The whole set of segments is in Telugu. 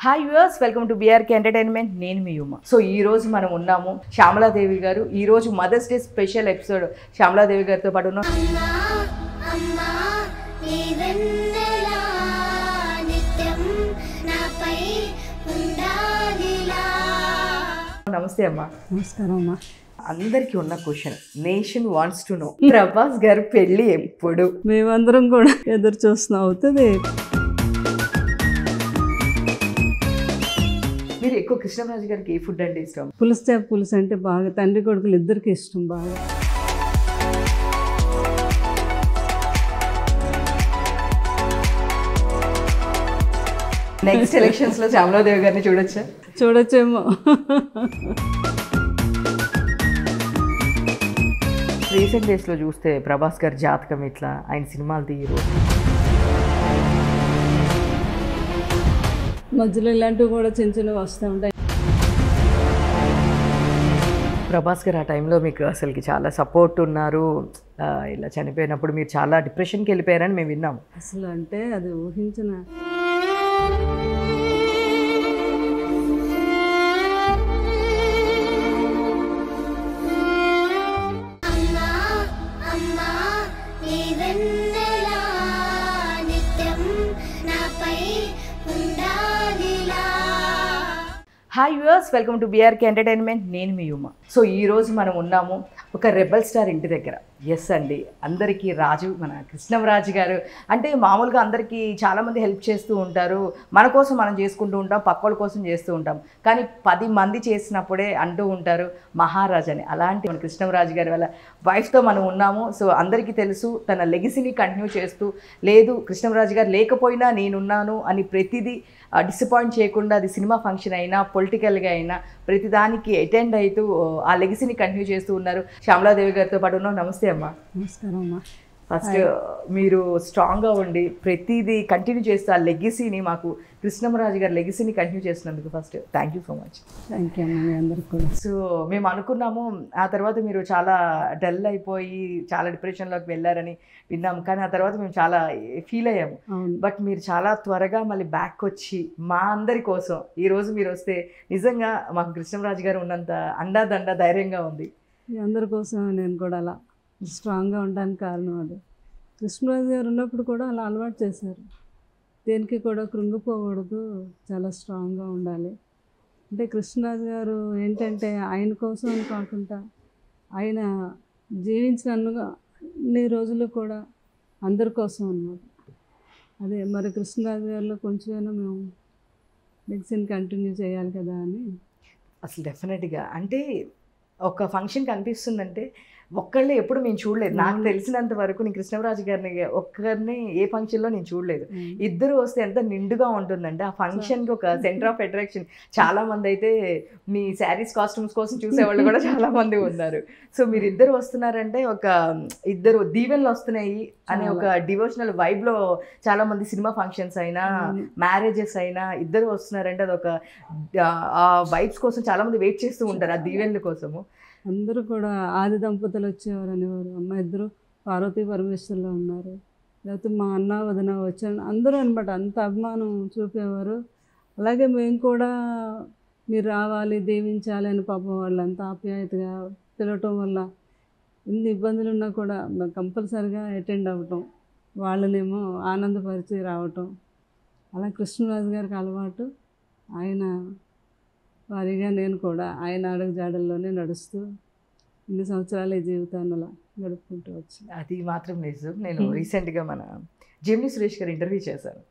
Hi viewers, welcome to BRK entertainment. నేను మీ యుమ. సో ఈ రోజు మనం ఉన్నాము శ్యామలాదేవి గారు. ఈ రోజు mother's day special episode Shyamaladevi గారితో పాటు ఉన్నాం. నమస్తే అమ్మా. నమస్కారం అమ్మా. అందరికీ ఉన్న question, nation wants to know, Prabhas గారి పెళ్లి ఎప్పుడు? మేమందరం కూడా ఎదురు చూస్తున్నాం. అవుతుంది. మీరు ఎక్కువ కృష్ణరాజు గారికి ఏ ఫుడ్ అంటే ఇష్టం? పులుసు అంటే బాగా, తండ్రి కొడుకులు ఇద్దరికి ఇష్టం బాగా. నెక్స్ట్ ఎలక్షన్స్ లో శ్యామలాదేవి గారిని చూడొచ్చా? చూడొచ్చేమో. రీసెంట్ డేస్లో చూస్తే ప్రభాస్ గారి జాతకం ఇట్లా, ఆయన సినిమాలు తీయరు, మధ్యలో ఇలాంటివి కూడా చిన్న చిన్నవి వస్తూ ఉంటాయి. ప్రభాస్ గారు ఆ టైంలో మీకు అసలుకి చాలా సపోర్ట్ ఉన్నారు. ఇలా చనిపోయినప్పుడు మీరు చాలా డిప్రెషన్కి వెళ్ళిపోయారని మేము విన్నాము. అసలు అంటే అది ఊహించిన. Hi viewers, welcome to BRK entertainment. నేను మీ యుమ. సో ఈరోజు మనం ఉన్నాము ఒక రెబల్ స్టార్ ఇంటి దగ్గర. ఎస్ అండి, అందరికీ రాజు, మన కృష్ణరాజు గారు అంటే మామూలుగా అందరికీ చాలామంది హెల్ప్ చేస్తూ ఉంటారు. మన కోసం మనం చేసుకుంటూ ఉంటాం, పక్కోళ్ళ కోసం చేస్తూ ఉంటాం. కానీ 10 మంది చేసినప్పుడే అంటూ ఉంటారు మహారాజ్ అని. అలాంటి మన కృష్ణరాజు గారి వల్ల వైఫ్తో మనం ఉన్నాము. సో అందరికీ తెలుసు, తన లెగసీని కంటిన్యూ చేస్తూ, లేదు కృష్ణరాజు గారు లేకపోయినా నేనున్నాను అని ప్రతిదీ డిసప్పాయింట్ చేయకుండా, అది సినిమా ఫంక్షన్ అయినా పొలిటికల్గా అయినా ప్రతిదానికి అటెండ్ అవుతూ ఆ లెగసీని కంటిన్యూ చేస్తూ ఉన్నారు. శ్యామలాదేవి గారితో పాటు ఉన్నాం. నమస్తే అమ్మా. నమస్కారం అమ్మా. ఫస్ట్ మీరు స్ట్రాంగ్గా ఉండి ప్రతిదీ కంటిన్యూ చేస్తూ ఆ లెగసీని, మాకు కృష్ణరాజు గారి లెగసీని కంటిన్యూ చేసినందుకు first thank you so much. Thank you అమ్మా, మీ అందరికి కూడా. సో మేము అనుకున్నాము, ఆ తర్వాత మీరు చాలా డల్ అయిపోయి చాలా డిప్రెషన్లోకి వెళ్ళారని విన్నాము. కానీ ఆ తర్వాత మేము చాలా ఫీల్ అయ్యాము. బట్ మీరు చాలా త్వరగా మళ్ళీ బ్యాక్ వచ్చి మా అందరి కోసం ఈరోజు మీరు వస్తే నిజంగా మాకు కృష్ణరాజు గారు ఉన్నంత అండాదండ ధైర్యంగా ఉంది. మీ అందరి కోసం నేను కూడా అలా స్ట్రాంగ్గా ఉండడానికి కారణం అది. కృష్ణరాజు గారు ఉన్నప్పుడు కూడా అలా అలవాటు చేశారు. దేనికి కూడా కృంగిపోకూడదు, చాలా స్ట్రాంగ్గా ఉండాలి. అంటే కృష్ణరాజు గారు ఏంటంటే ఆయన కోసం అని కాకుండా, ఆయన జీవించిన అన్ని రోజులు కూడా అందరి కోసం అన్నమాట. అదే మరి కృష్ణరాజు గారిలో కొంచెమైనా మేము మెడిసిన్ కంటిన్యూ చేయాలి కదా అని. అసలు డెఫినెట్గా అంటే ఒక ఫంక్షన్ కనిపిస్తుందంటే ఒక్కళ్ళే ఎప్పుడు మేము చూడలేదు. నాకు తెలిసినంత వరకు నేను కృష్ణరాజు గారిని ఒక్కరిని ఏ ఫంక్షన్లో నేను చూడలేదు. ఇద్దరు వస్తే ఎంత నిండుగా ఉంటుందంటే ఆ ఫంక్షన్కి ఒక సెంటర్ ఆఫ్ అట్రాక్షన్. చాలామంది అయితే మీ శారీస్ కాస్ట్యూమ్స్ కోసం చూసేవాళ్ళు కూడా చాలామంది ఉన్నారు. సో మీరు ఇద్దరు వస్తున్నారంటే ఒక ఇద్దరు దీవెనలు వస్తున్నాయి అనే ఒక డివోషనల్ వైబ్లో చాలామంది సినిమా ఫంక్షన్స్ అయినా మ్యారేజెస్ అయినా ఇద్దరు వస్తున్నారంటే అదొక ఆ వైబ్స్ కోసం చాలామంది వెయిట్ చేస్తూ ఉంటారు, ఆ దీవెనల కోసము. అందరూ కూడా ఆది దంపతులు వచ్చేవారు అనేవారు. అమ్మ ఇద్దరు పార్వతీ పరమేశ్వర్లో ఉన్నారు, లేకపోతే మా అన్న వదిన వచ్చారు, అందరూ అనమాట. అంత అభిమానం చూపేవారు. అలాగే మేము కూడా మీరు రావాలి, దీవించాలి అని పాపం వాళ్ళు అంత ఆప్యాయతగా పిలవటం వల్ల ఎన్ని ఇబ్బందులు ఉన్నా కూడా కంపల్సరిగా అటెండ్ అవ్వటం, వాళ్ళనేమో ఆనందపరిచి రావటం. అలా కృష్ణరాజు గారికి అలవాటు. ఆయన వారిగా నేను కూడా ఆయన అడుగుజాడల్లోనే నడుస్తూ ఇన్ని సంవత్సరాలు ఈ జీవితాన్ని అలా గడుపుకుంటూ వచ్చాను. అది మాత్రం నిజం. నేను రీసెంట్గా మన జెమిని సురేష్ గారు ఇంటర్వ్యూ చేశాను.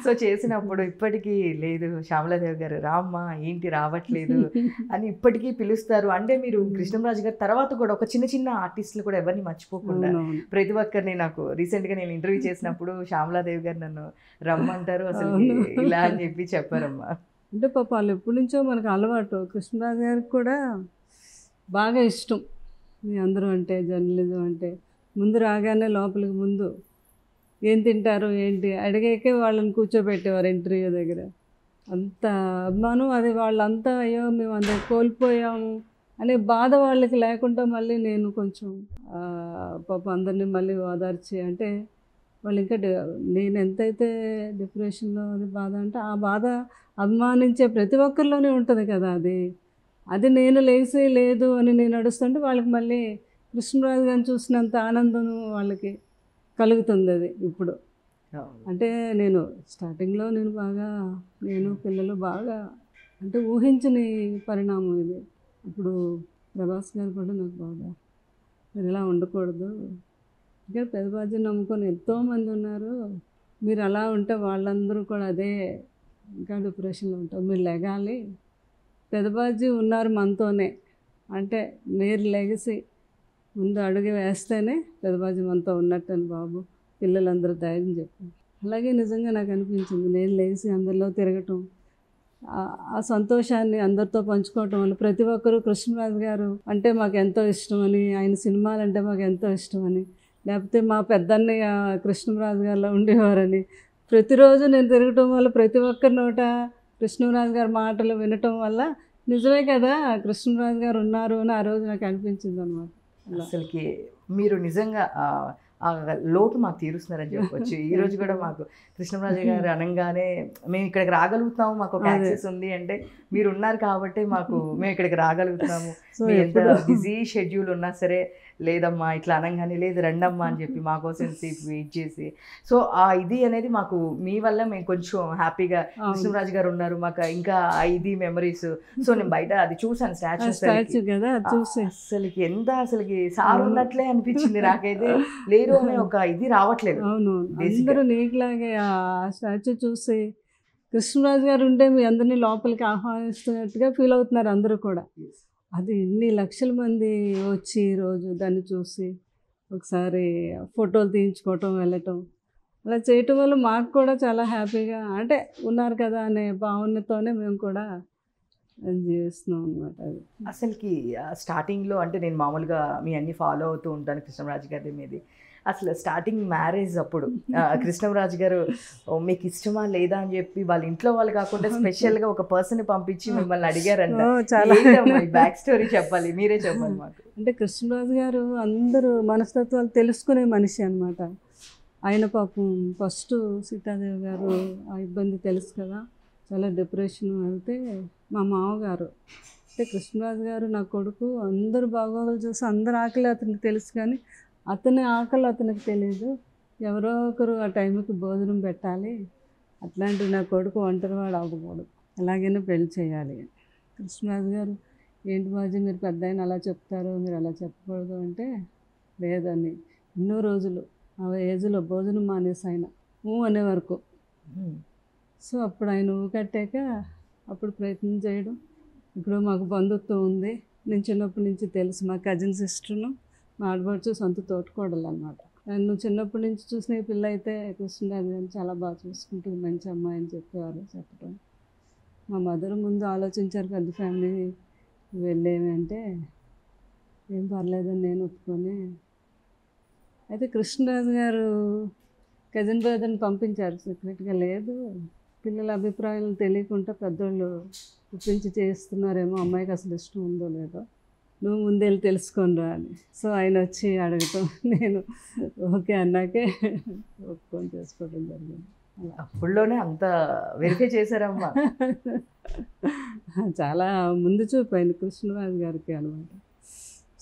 సో చేసినప్పుడు ఇప్పటికీ లేదు శ్యామలాదేవి గారు రామ్మా ఏంటి రావట్లేదు అని ఇప్పటికీ పిలుస్తారు. అంటే మీరు కృష్ణరాజు గారు తర్వాత కూడా ఒక చిన్న చిన్న ఆర్టిస్టులు కూడా ఎవరిని మర్చిపోకుండా ప్రతి ఒక్కరిని, నాకు రీసెంట్గా నేను ఇంటర్వ్యూ చేసినప్పుడు శ్యామలాదేవి గారు నన్ను రమ్మంటారు అసలు ఇలా అని చెప్పి చెప్పారమ్మా. అంటే పాప వాళ్ళు ఎప్పటి నుంచో మనకు అలవాటు. కృష్ణరాజు గారికి కూడా బాగా ఇష్టం మీ అందరూ అంటే, జర్నలిజం అంటే. ముందు రాగానే లోపలికి ముందు ఏం తింటారు ఏంటి అడిగాకే వాళ్ళని కూర్చోబెట్టేవారు ఇంటర్వ్యూ దగ్గర. అంత అభిమానం. అది వాళ్ళంతా అయ్యో మేము అందరు కోల్పోయాము అనే బాధ వాళ్ళకి లేకుండా మళ్ళీ నేను కొంచెం పాప అందరినీ మళ్ళీ ఓదార్చి, అంటే వాళ్ళు ఇంకా నేను ఎంతైతే డిప్రెషన్లో అది బాధ అంటే ఆ బాధ అభిమానించే ప్రతి ఒక్కరిలోనే ఉంటుంది కదా అది. అది నేను లేసి లేదు అని నేను నడుస్తుంటే వాళ్ళకి మళ్ళీ కృష్ణరాజు గారిని చూసినంత ఆనందం వాళ్ళకి కలుగుతుంది అది ఇప్పుడు. అంటే నేను స్టార్టింగ్లో నేను పిల్లలు బాగా అంటే ఊహించని పరిణామం ఇది. ఇప్పుడు ప్రభాస్ గారు కూడా నాకు బాగా మీరు ఇలా ఉండకూడదు, ఇంకా పెదబాజీ నమ్ముకొని ఎంతోమంది ఉన్నారు, మీరు అలా ఉంటే వాళ్ళందరూ కూడా అదే ఇంకా డిప్రెషన్లో ఉంటారు, మీరు లెగాలి, పెదబాజీ ఉన్నారు మనతోనే అంటే మీరు లెగసి ముందు అడుగు వేస్తేనే పెదబాజీ మనతో ఉన్నట్టని బాబు పిల్లలందరూ ధైర్యం చెప్పారు. అలాగే నిజంగా నాకు అనిపించింది నేను లేచి అందరిలో తిరగటం, ఆ సంతోషాన్ని అందరితో పంచుకోవటం వల్ల ప్రతి ఒక్కరూ కృష్ణరాజు గారు అంటే మాకు ఎంతో ఇష్టమని, ఆయన సినిమాలు అంటే మాకు ఎంతో ఇష్టమని, లేకపోతే మా పెద్దన్నయ్య కృష్ణరాజు గారిలో ఉండేవారని ప్రతిరోజు నేను తిరగటం వల్ల ప్రతి ఒక్కరి నోట కృష్ణరాజు గారి మాటలు వినటం వల్ల నిజమే కదా కృష్ణరాజు గారు ఉన్నారు అని ఆ రోజు నాకు అనిపించింది అనమాట. అసలుకి మీరు నిజంగా ఆ లోటు మాకు తీరుస్తున్నారని చెప్పొచ్చు. ఈ రోజు కూడా మాకు కృష్ణరాజు గారు అనగానే మేము ఇక్కడికి రాగలుగుతాము, మాకు ఒక యాక్సెస్ ఉంది అంటే మీరు ఉన్నారు కాబట్టి మేము ఇక్కడికి రాగలుగుతాము. ఎంత బిజీ షెడ్యూల్ ఉన్నా సరే లేదమ్మా ఇట్లా అనగానే లేదు రండమ్మా అని చెప్పి మా కోసం సేపు వెయిట్ చేసి, సో ఆ ఇది అనేది మాకు మీ వల్ల మేము కొంచెం హ్యాపీగా కృష్ణరాజు గారు ఉన్నారు మాకు ఇంకా ఇది మెమరీస్. సో నేను బయట అది చూసాను స్టాచ్యూ కదా అసలుకి ఎంత అసలుకి సార్ ఉన్నట్లే అనిపించింది నాకైతే, లేరు అనే ఒక ఇది రావట్లేదు. అవును అందరూ నీకులాగే ఆ స్టాచ్యూ చూసి కృష్ణరాజు గారు ఉంటే మీ అందరినీ లోపలికి ఆహ్వానిస్తున్నట్టుగా ఫీల్ అవుతున్నారు అందరూ కూడా. అది ఇన్ని లక్షల మంది వచ్చి ఈరోజు దాన్ని చూసి ఒకసారి ఫోటోలు తీయించుకోవటం వెళ్ళటం అలా చేయటం వల్ల మాకు కూడా చాలా హ్యాపీగా అంటే ఉన్నారు కదా అనే భావనతోనే మేము కూడా జీవిస్తున్నాం అనమాట. అది అసలుకి స్టార్టింగ్లో అంటే నేను మామూలుగా మీ అన్ని ఫాలో అవుతూ ఉంటాను కృష్ణరాజు గారి మీది. అసలు స్టార్టింగ్ మ్యారేజ్ అప్పుడు కృష్ణరాజు గారు మీకు ఇష్టమా లేదా అని చెప్పి వాళ్ళ ఇంట్లో వాళ్ళు కాకుండా స్పెషల్గా ఒక పర్సన్ పంపించి మిమ్మల్ని అడిగారంట. బ్యాక్ స్టోరీ చెప్పాలి, మీరే చెప్పాలి మాకు. అంటే కృష్ణరాజు గారు అందరూ మనస్తత్వాలు తెలుసుకునే మనిషి అనమాట. ఆయన పాపం ఫస్ట్ సీతాదేవి గారు ఆ ఇబ్బంది తెలుసు కదా, చాలా డిప్రెషన్ వెళ్తే మా మామగారు అంటే కృష్ణరాజు గారు నా కొడుకు అందరు బాగోగులు చూసి అందరు ఆకలి అతనికి తెలుసు కానీ అతని ఆకలి అతనికి తెలియదు, ఎవరో ఒకరు ఆ టైంకి భోజనం పెట్టాలి, అట్లాంటి నా కొడుకు ఒంటరివాడు అవ్వకూడదు, ఎలాగైనా పెళ్లి చేయాలి. కృష్ణరాజు గారు ఏంటి బాజీ మీరు పెద్ద ఆయన అలా చెప్తారు, మీరు అలా చెప్పకూడదు అంటే లేదని ఎన్నో రోజులు ఆ ఏజ్లో భోజనం మానేసి ఆయన అనే వరకు. సో అప్పుడు ఆయన కట్టాక అప్పుడు ప్రయత్నం చేయడం. ఇప్పుడు మాకు బంధుత్వం ఉంది, నేను చిన్నప్పటి నుంచి తెలుసు, మా కజిన్ సిస్టర్ను మా ఆడబడుచు సొంత తోటకోడలు అనమాట. నన్ను చిన్నప్పటి నుంచి చూసిన పిల్ల అయితే కృష్ణరాజు గారిని చాలా బాగా చూసుకుంటుంది, మంచి అమ్మాయి అని చెప్పటం. మా మదర్ ముందు ఆలోచించారు పెద్ద ఫ్యామిలీ వెళ్ళేవి అంటే ఏం పర్లేదని నేను ఒప్పుకొని, అయితే కృష్ణరాజు గారు కజిన్ బ్రదర్ని పంపించారు సీక్రెట్గా, లేదు పిల్లల అభిప్రాయాలు తెలియకుండా పెద్దోళ్ళు ఒప్పించి చేస్తున్నారేమో, అమ్మాయికి అసలు ఇష్టం ఉందో లేదో నువ్వు ముందెళ్ళి తెలుసుకొనిరా అని. సో ఆయన వచ్చి అడగటం, నేను ఓకే అన్నాకే ఒప్పుకొని చేసుకోవడం జరిగింది. అప్పుడులోనే అంత వెరిఫై చేశారమ్మా. చాలా ముందు చూపు ఆయన కృష్ణరాజు గారికి అనమాట.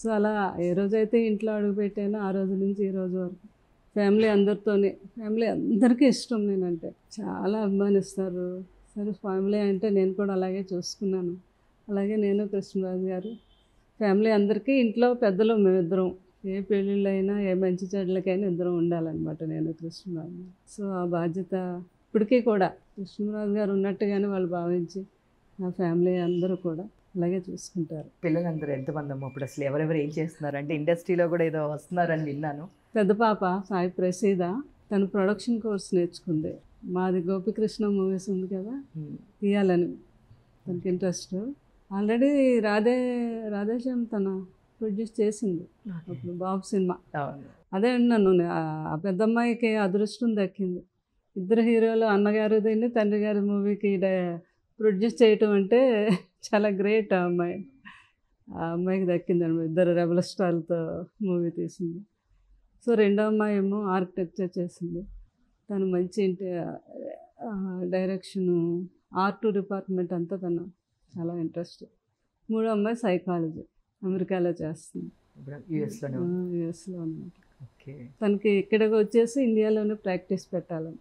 సో అలా ఏ రోజైతే ఇంట్లో అడుగుపెట్టానో ఆ రోజు నుంచి ఈ రోజు వరకు ఫ్యామిలీ అందరికీ ఇష్టం, నేనంటే చాలా అభిమానిస్తారు. సరే ఫ్యామిలీ అంటే నేను కూడా అలాగే చూసుకున్నాను. అలాగే నేను కృష్ణరాజు గారు ఫ్యామిలీ అందరికీ ఇంట్లో పెద్దలు మేమిద్దరం, ఏ పెళ్ళిళ్ళైనా ఏ మంచి చెడ్లకైనా ఇద్దరం ఉండాలన్నమాట నేను కృష్ణరాజు. సో ఆ బాధ్యత ఇప్పటికీ కూడా కృష్ణరాజు గారు ఉన్నట్టుగానే వాళ్ళు భావించి నా ఫ్యామిలీ అందరూ కూడా అలాగే చూసుకుంటారు. పిల్లలందరూ ఎంతమంది అమ్మ ఇప్పుడు అసలు ఎవరెవరు ఏం చేస్తున్నారు? అంటే ఇండస్ట్రీలో కూడా ఏదో వస్తున్నారని విన్నాను. పెద్ద పాప సాయి ప్రసీద, తను ప్రొడక్షన్ కోర్స్ నేర్చుకుంది. మాది గోపికృష్ణ మూవీస్ ఉంది కదా, తీయాలని తనకి ఇంట్రెస్ట్. ఆల్రెడీ రాధేశ్యామ్ తన ప్రొడ్యూస్ చేసింది అప్పుడు బాబు సినిమా. అదే అన్నాను, ఆ పెద్దమ్మాయికి అదృష్టం దక్కింది. ఇద్దరు హీరోలు అన్నగారు దీన్ని తండ్రి గారి మూవీకి ప్రొడ్యూస్ చేయటం అంటే చాలా గ్రేట్. ఆ అమ్మాయికి దక్కింది అనమాట. ఇద్దరు రెబల్ స్టార్లతో మూవీ తీసింది. సో రెండో అమ్మాయి ఏమో ఆర్కిటెక్చర్ చేసింది. తను మంచి డైరెక్షను, ఆర్ట్ డిపార్ట్మెంట్ అంతా తను చాలా ఇంట్రెస్ట్. మూడో అమ్మాయి సైకాలజీ, అమెరికాలో చేస్తుంది, యుఎస్లో అనమాట. తనకి ఇక్కడికి వచ్చేసి ఇండియాలోనే ప్రాక్టీస్ పెట్టాలని.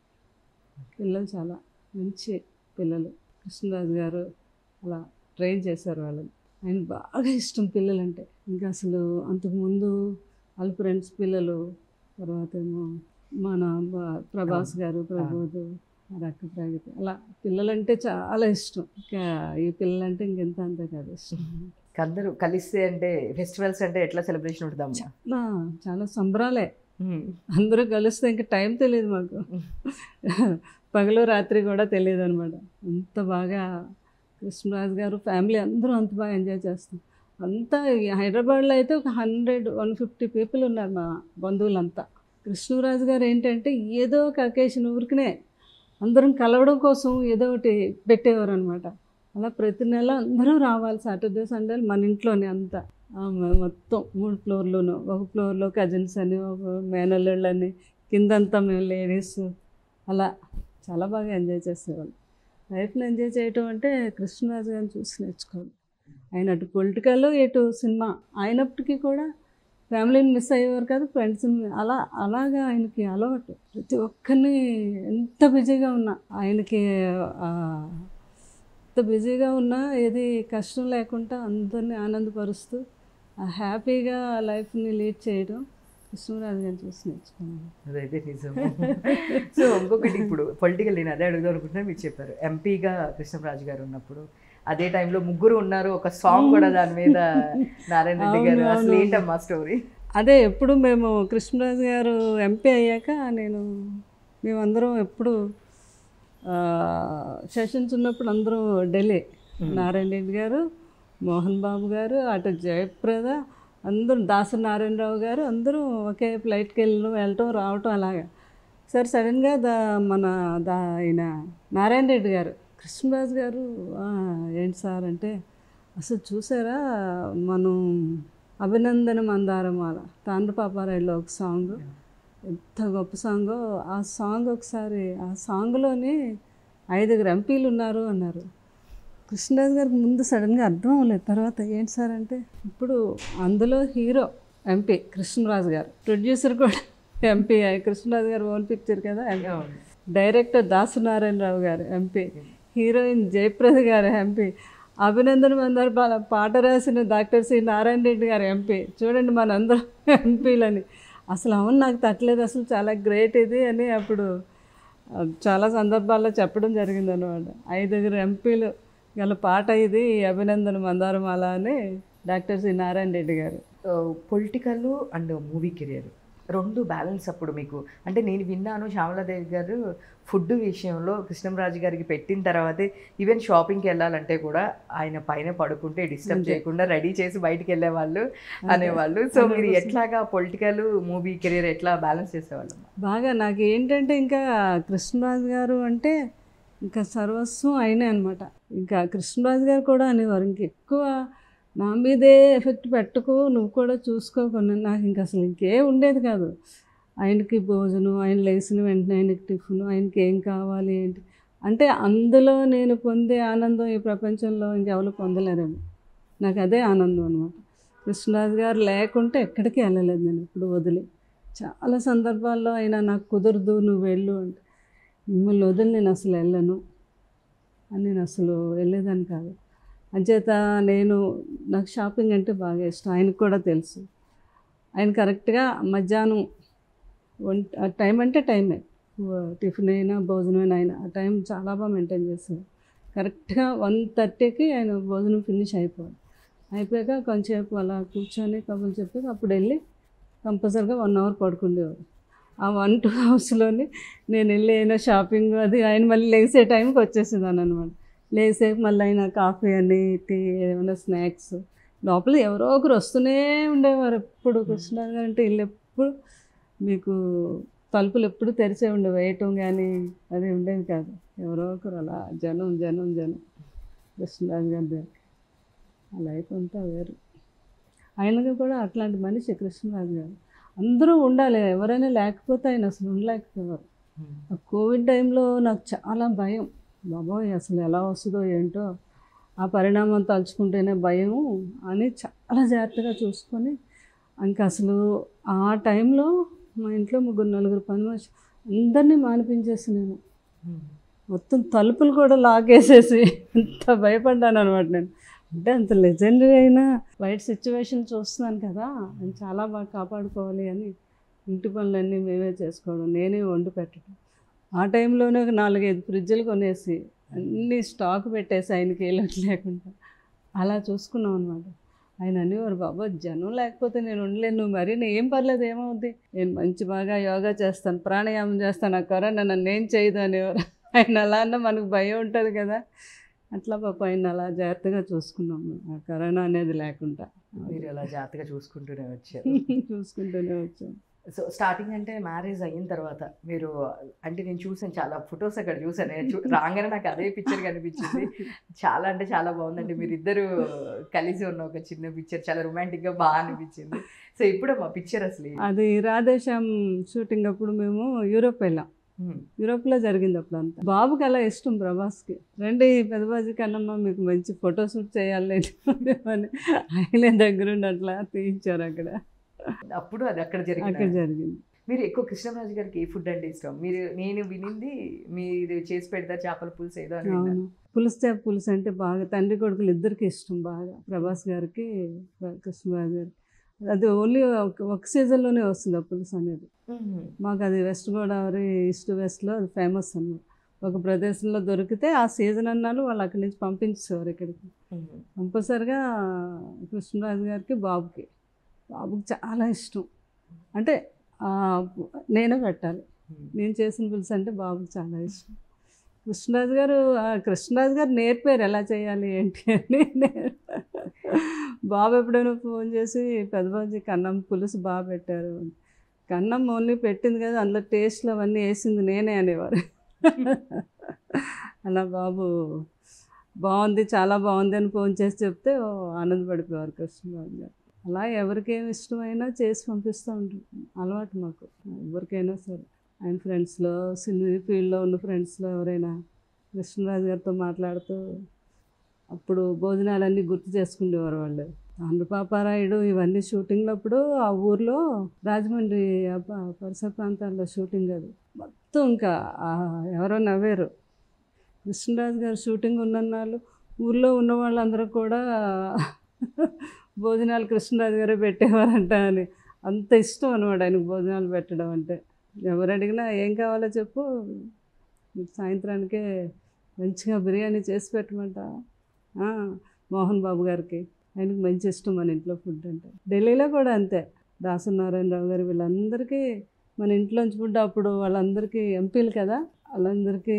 పిల్లలు చాలా మంచి పిల్లలు. కృష్ణరాజు గారు అలా ట్రైన్ చేశారు వాళ్ళని. ఆయన బాగా ఇష్టం పిల్లలంటే. ఇంకా అసలు అంతకుముందు వాళ్ళ ఫ్రెండ్స్ పిల్లలు, తర్వాత ఏమో మన ప్రభాస్ గారు, ప్రబోధ్, రక్క ప్రగతి, అలా పిల్లలంటే చాలా ఇష్టం. ఇంకా ఈ పిల్లలంటే ఇంకెంత అంతే కాదు ఇష్టం. అందరూ కలిస్తే అంటే ఫెస్టివల్స్ అంటే ఎట్లా సెలబ్రేషన్ ఉంటుందమ్మా? చాలా చాలా సంబరాలే. అందరూ కలిస్తే ఇంకా టైం తెలియదు మాకు. పగలు రాత్రి కూడా తెలియదు అనమాట. అంత బాగా కృష్ణరాజు గారు ఫ్యామిలీ అందరూ అంత బాగా ఎంజాయ్ చేస్తాం. అంతా హైదరాబాద్లో అయితే ఒక 150 పీపుల్ ఉన్నారు మా బంధువులంతా. కృష్ణరాజు గారు ఏంటంటే ఏదో ఒక అకేషన్ ఊరికనే అందరం కలవడం కోసం ఏదో ఒకటి పెట్టేవారు అనమాట. అలా ప్రతి నెల అందరూ రావాలి. సాటర్డే సండే మన ఇంట్లోనే అంతా మొత్తం 3 ఫ్లోర్లోనూ, ఒక ఫ్లోర్లో కజిన్స్ అని, ఒక మేనల్లుళ్ళు అని, కిందంతా మేము లేడీస్, అలా చాలా బాగా ఎంజాయ్ చేసేవాళ్ళు. లైఫ్ని ఎంజాయ్ చేయటం అంటే కృష్ణరాజు గారిని చూసి నేర్చుకోవాలి. ఆయన అటు పొలిటికల్, ఇటు సినిమా అయినప్పటికీ కూడా ఫ్యామిలీని మిస్ అయ్యేవారు కాదు, ఫ్రెండ్స్ని. అలాగా ఆయనకి అలవాటు. ప్రతి ఒక్కరిని ఎంత బిజీగా ఉన్నా ఆయనకి ఎంత బిజీగా ఉన్నా ఏది కష్టం లేకుండా అందరినీ ఆనందపరుస్తూ హ్యాపీగా లైఫ్ని లీడ్ చేయడం కృష్ణరాజు గారిని చూసి నేర్చుకున్నాను. అదైతే నిజం. సో ఇంకొకటి, ఇప్పుడు పొలిటికల్ నేను అదే అడుగుదాం అనుకుంటున్నా, మీరు చెప్పారు ఎంపీగా కృష్ణరాజు గారు ఉన్నప్పుడు అదే టైంలో ముగ్గురు ఉన్నారు, ఒక సాంగ్ కూడా దాని మీద, నారాయణ రెడ్డి గారు. అసలు ఏంటమ్మా స్టోరీ? అదే ఎప్పుడు మేము కృష్ణరాజు గారు ఎంపీ అయ్యాక మేమందరం ఎప్పుడు సెషన్స్ ఉన్నప్పుడు అందరం ఢిల్లీ, నారాయణ రెడ్డి గారు, మోహన్ బాబు గారు, అటు జయప్రద, అందరూ దాసరి నారాయణరావు గారు, అందరూ ఒకే ఫ్లైట్కి వెళ్ళటం రావటం అలాగా. సార్ సడన్గా ఆయన నారాయణ రెడ్డి గారు, కృష్ణరాజు గారు ఏంటి సార్ అంటే, అసలు చూసారా మనం అభినందన మందారమాల తాండ్రపాపారాయుడులో ఒక సాంగ్, ఎంత గొప్ప సాంగో. ఆ సాంగ్ ఒకసారి, ఆ సాంగ్లోనే 5 ఎంపీలు ఉన్నారు అన్నారు. కృష్ణరాజు గారికి ముందు సడన్గా అర్థం అవ్వలేదు. తర్వాత ఏంటి సార్ అంటే, ఇప్పుడు అందులో హీరో ఎంపీ కృష్ణరాజు గారు, ప్రొడ్యూసర్ కూడా ఎంపీ, కృష్ణరాజు గారు ఓన్ పిక్చర్ కదా, డైరెక్టర్ దాసరి నారాయణరావు గారు ఎంపీ, హీరోయిన్ జయప్రద గారు ఎంపీ, అభినందన మందార పాట రాసిన డాక్టర్ సి నారాయణ రెడ్డి గారు ఎంపీ. చూడండి మనందరం ఎంపీలని. అసలు అవును నాకు తట్టలేదు, అసలు చాలా గ్రేట్ ఇది అని అప్పుడు చాలా సందర్భాల్లో చెప్పడం జరిగింది అనమాట. 5 ఎంపీలు గల పాట ఇది, అభినందన మందారమాల అని డాక్టర్ సి నారాయణ రెడ్డి గారు. Political and movie career 2 balance అప్పుడు మీకు అంటే, నేను విన్నాను శ్యామలాదేవి గారు ఫుడ్ విషయంలో కృష్ణరాజు గారికి పెట్టిన తర్వాతే ఈవెన్ షాపింగ్కి వెళ్ళాలంటే కూడా ఆయన పైన పడుకుంటే డిస్టర్బ్ చేయకుండా రెడీ చేసి బయటికి వెళ్ళేవాళ్ళు అనేవాళ్ళు. సో మీరు ఎట్లాగా పొలిటికల్ మూవీ కెరియర్ ఎట్లా బ్యాలెన్స్ చేసేవాళ్ళు? బాగా నాకు ఏంటంటే ఇంకా కృష్ణరాజు గారు అంటే ఇంకా సర్వస్వం ఆయనే అనమాట. ఇంకా కృష్ణరాజు గారు కూడా అనేవారు, ఇంకెక్కువ నా మీదే ఎఫెక్ట్ పెట్టకు, నువ్వు కూడా చూసుకోకుండా. నాకు ఇంకా అసలు ఇంకేం ఉండేది కాదు. ఆయనకి భోజనం, ఆయన లేచిన వెంటనే ఆయనకి టిఫిన్, ఆయనకి ఏం కావాలి ఏంటి అంటే, అందులో నేను పొందే ఆనందం ఈ ప్రపంచంలో ఇంకెవరు పొందలేరేమో. నాకు అదే ఆనందం అనమాట. కృష్ణరాజు గారు లేకుంటే ఎక్కడికి వెళ్ళలేదు నేను ఇప్పుడు వదిలి. చాలా సందర్భాల్లో ఆయన నాకు కుదరదు నువ్వు వెళ్ళు అంటే, మిమ్మల్ని వదిలి నేను అసలు వెళ్ళను అని నేను అసలు వెళ్ళేదాన్ని కాదు. అంచేత నాకు షాపింగ్ అంటే బాగా ఇష్టం, ఆయనకు కూడా తెలుసు. ఆయన కరెక్ట్గా మధ్యాహ్నం టైం అంటే టైమే, టిఫిన్ అయినా భోజనం అయినా ఆ టైం చాలా బాగా మెయింటైన్ చేస్తారు. కరెక్ట్గా 1:30కి ఆయన భోజనం ఫినిష్ అయిపోయాక కొంచెంసేపు అలా కూర్చొని కబుర్లు చెప్పి అప్పుడు వెళ్ళి కంపల్సరీగా 1 అవర్ పడుకుండేవారు. ఆ 1-2 అవర్స్లోని నేను వెళ్ళి అయినా షాపింగ్ అది ఆయన మళ్ళీ లేసే టైంకి వచ్చేసేదాన్ని అనమాట. లేసేపు మళ్ళీ అయినా కాఫీ అని, టీ, ఏమైనా స్నాక్స్, లోపల ఎవరో ఒకరు వస్తూనే ఉండేవారు ఎప్పుడు. కృష్ణరాజు గారు అంటే ఇల్లు ఎప్పుడు మీకు తలుపులు ఎప్పుడు తెరిచే ఉండేవి, వేయటం కానీ అది ఉండేది కాదు. ఎవరో ఒకరు అలా జనం కృష్ణరాజు గారి దగ్గరికి. ఆ లైఫ్ అంతా వేరు. ఆయనకి కూడా అట్లాంటి మనిషి కృష్ణరాజు గారు. అందరూ ఉండాలి, ఎవరైనా లేకపోతే ఆయన అసలు ఉండలేకపోయేవారు. ఆ కోవిడ్ టైంలో నాకు చాలా భయం, బాబోయ్ అసలు ఎలా వస్తుందో ఏంటో, ఆ పరిణామం తలుచుకుంటేనే భయం అని చాలా జాగ్రత్తగా చూసుకొని, ఇంకా అసలు ఆ టైంలో మా ఇంట్లో 3-4 పని మనిషి అందరినీ మానిపించేసి నేను మొత్తం తలుపులు కూడా లాగేసేసి ఎంత భయపడ్డాను అనమాట నేను. అంటే అంత లెజెండరీ అయినా బయట సిచ్యువేషన్ చూస్తున్నాను కదా, నేను చాలా బాగా కాపాడుకోవాలి అని ఇంటి పనులన్నీ మేమే చేసుకోవడం, నేనే వండి పెట్టడం. ఆ టైంలోనే ఒక 4-5 ఫ్రిడ్జ్లు కొనేసి అన్నీ స్టాక్ పెట్టేసి ఆయనకి ఏ లోటు లేకుండా అలా చూసుకున్నాం అనమాట. ఆయన అనేవారు, బాబా జనం లేకపోతే నేను ఉండలేను, నువ్వు మరీ ఏం పర్లేదు ఏమవుద్ది, నేను మంచి బాగా యోగా చేస్తాను, ప్రాణాయామం చేస్తాను, ఆ కరోనా నన్ను ఏం చేయదు అనేవారు. ఆయన అలా అన్నా మనకు భయం ఉంటుంది కదా, అట్లా పాప ఆయన అలా జాగ్రత్తగా చూసుకున్నాము ఆ కరోనా అనేది లేకుండా. మీరు అలా జాగ్రత్తగా చూసుకుంటూనే వచ్చారు. చూసుకుంటూనే వచ్చాను. సో స్టార్టింగ్ అంటే మ్యారేజ్ అయిన తర్వాత మీరు, అంటే నేను చూసాను చాలా ఫొటోస్ అక్కడ చూసాను, నేను రాగానే నాకు అదే పిక్చర్ కనిపించింది. చాలా అంటే చాలా బాగుందండి, మీరిద్దరు కలిసి ఉన్న ఒక చిన్న పిక్చర్ చాలా రొమాంటిక్గా బాగా అనిపించింది. సో ఇప్పుడు మా పిక్చర్ అసలు అది రాధేశ్యామ్ షూటింగ్ అప్పుడు మేము యూరోప్ వెళ్ళాం. యూరోప్లో జరిగింది అప్పుడు అంతా. బాబుకి అలా ఇష్టం ప్రభాస్కి, రండి పెద్దబాజీ కన్నమ్మ మీకు మంచి ఫోటో షూట్ చేయాలి అని ఆయనే దగ్గరుండి అట్లా తీయించారు అక్కడ. అప్పుడు అది అక్కడ జరిగింది. మీరు ఎక్కువ కృష్ణంరాజు గారికి ఏ ఫుడ్ అంటే ఇష్టం? నేను వినింది మీరు చేసి పెడతారు చేపల పులుసు ఏదో అని. అవును, చేప పులుసు అంటే బాగా తండ్రి కొడుకులు ఇద్దరికి ఇష్టం బాగా, ప్రభాస్ గారికి కృష్ణరాజు గారికి. అది ఓన్లీ ఒక సీజన్లోనే వస్తుంది ఆ పులుసు అనేది. మాకు అది వెస్ట్ గోదావరి ఈస్ట్ వెస్ట్లో అది ఫేమస్ అన్నమాట. ఒక ప్రదేశంలో దొరికితే ఆ సీజన్ అన్నాళ్ళు వాళ్ళు అక్కడి నుంచి పంపించేవారు ఇక్కడికి. కంపల్సరిగా కృష్ణరాజు గారికి బాబుకి చాలా ఇష్టం. అంటే నేనే పెట్టాలి, నేను చేసిన పులుసు అంటే బాబుకి చాలా ఇష్టం. కృష్ణరాజు గారు నేర్పారు ఎలా చేయాలి ఏంటి అని. బాబు ఎప్పుడైనా ఫోన్ చేసి పెద్దబాజీ కన్నం పులుసు బాగా పెట్టారు, కన్నం ఓన్లీ పెట్టింది కదా అందులో టేస్ట్లు అవన్నీ వేసింది నేనే అనేవారు. అలా బాబు బాగుంది చాలా బాగుంది అని ఫోన్ చేసి చెప్తే ఆనందపడిపోయారు కృష్ణరాజు గారు. అలా ఎవరికేమి ఇష్టమైనా చేసి పంపిస్తూ ఉంటాం, అలవాటు మాకు ఎవరికైనా సరే. ఆయన ఫ్రెండ్స్లో సినీ ఫీల్డ్లో ఉన్న ఫ్రెండ్స్లో ఎవరైనా కృష్ణరాజు గారితో మాట్లాడుతూ అప్పుడు భోజనాలన్నీ గుర్తు చేసుకునేవారు వాళ్ళు. ఆంధ్రపాపారాయుడు ఇవన్నీ షూటింగ్లో అప్పుడు ఆ ఊర్లో రాజమండ్రి పరిసర ప్రాంతాల్లో షూటింగ్ అది మొత్తం ఇంకా ఎవరో నవ్వారు. కృష్ణరాజు గారు షూటింగ్ ఉన్నన్నాళ్ళు ఊర్లో ఉన్న వాళ్ళందరూ కూడా భోజనాలు కృష్ణరాజు గారే పెట్టేవారంట అని. అంత ఇష్టం అనమాట ఆయనకు భోజనాలు పెట్టడం అంటే. ఎవరు అడిగినా ఏం కావాలో చెప్పు, సాయంత్రానికే మంచిగా బిర్యానీ చేసి పెట్టమంట. మోహన్ బాబు గారికి ఆయనకు మంచి ఇష్టం మన ఇంట్లో ఫుడ్ అంటే. ఢిల్లీలో కూడా అంతే, దాసనారాయణరావు గారు వీళ్ళందరికీ మన ఇంట్లోంచి ఫుడ్. అప్పుడు వాళ్ళందరికీ ఎంపీలు కదా, వాళ్ళందరికీ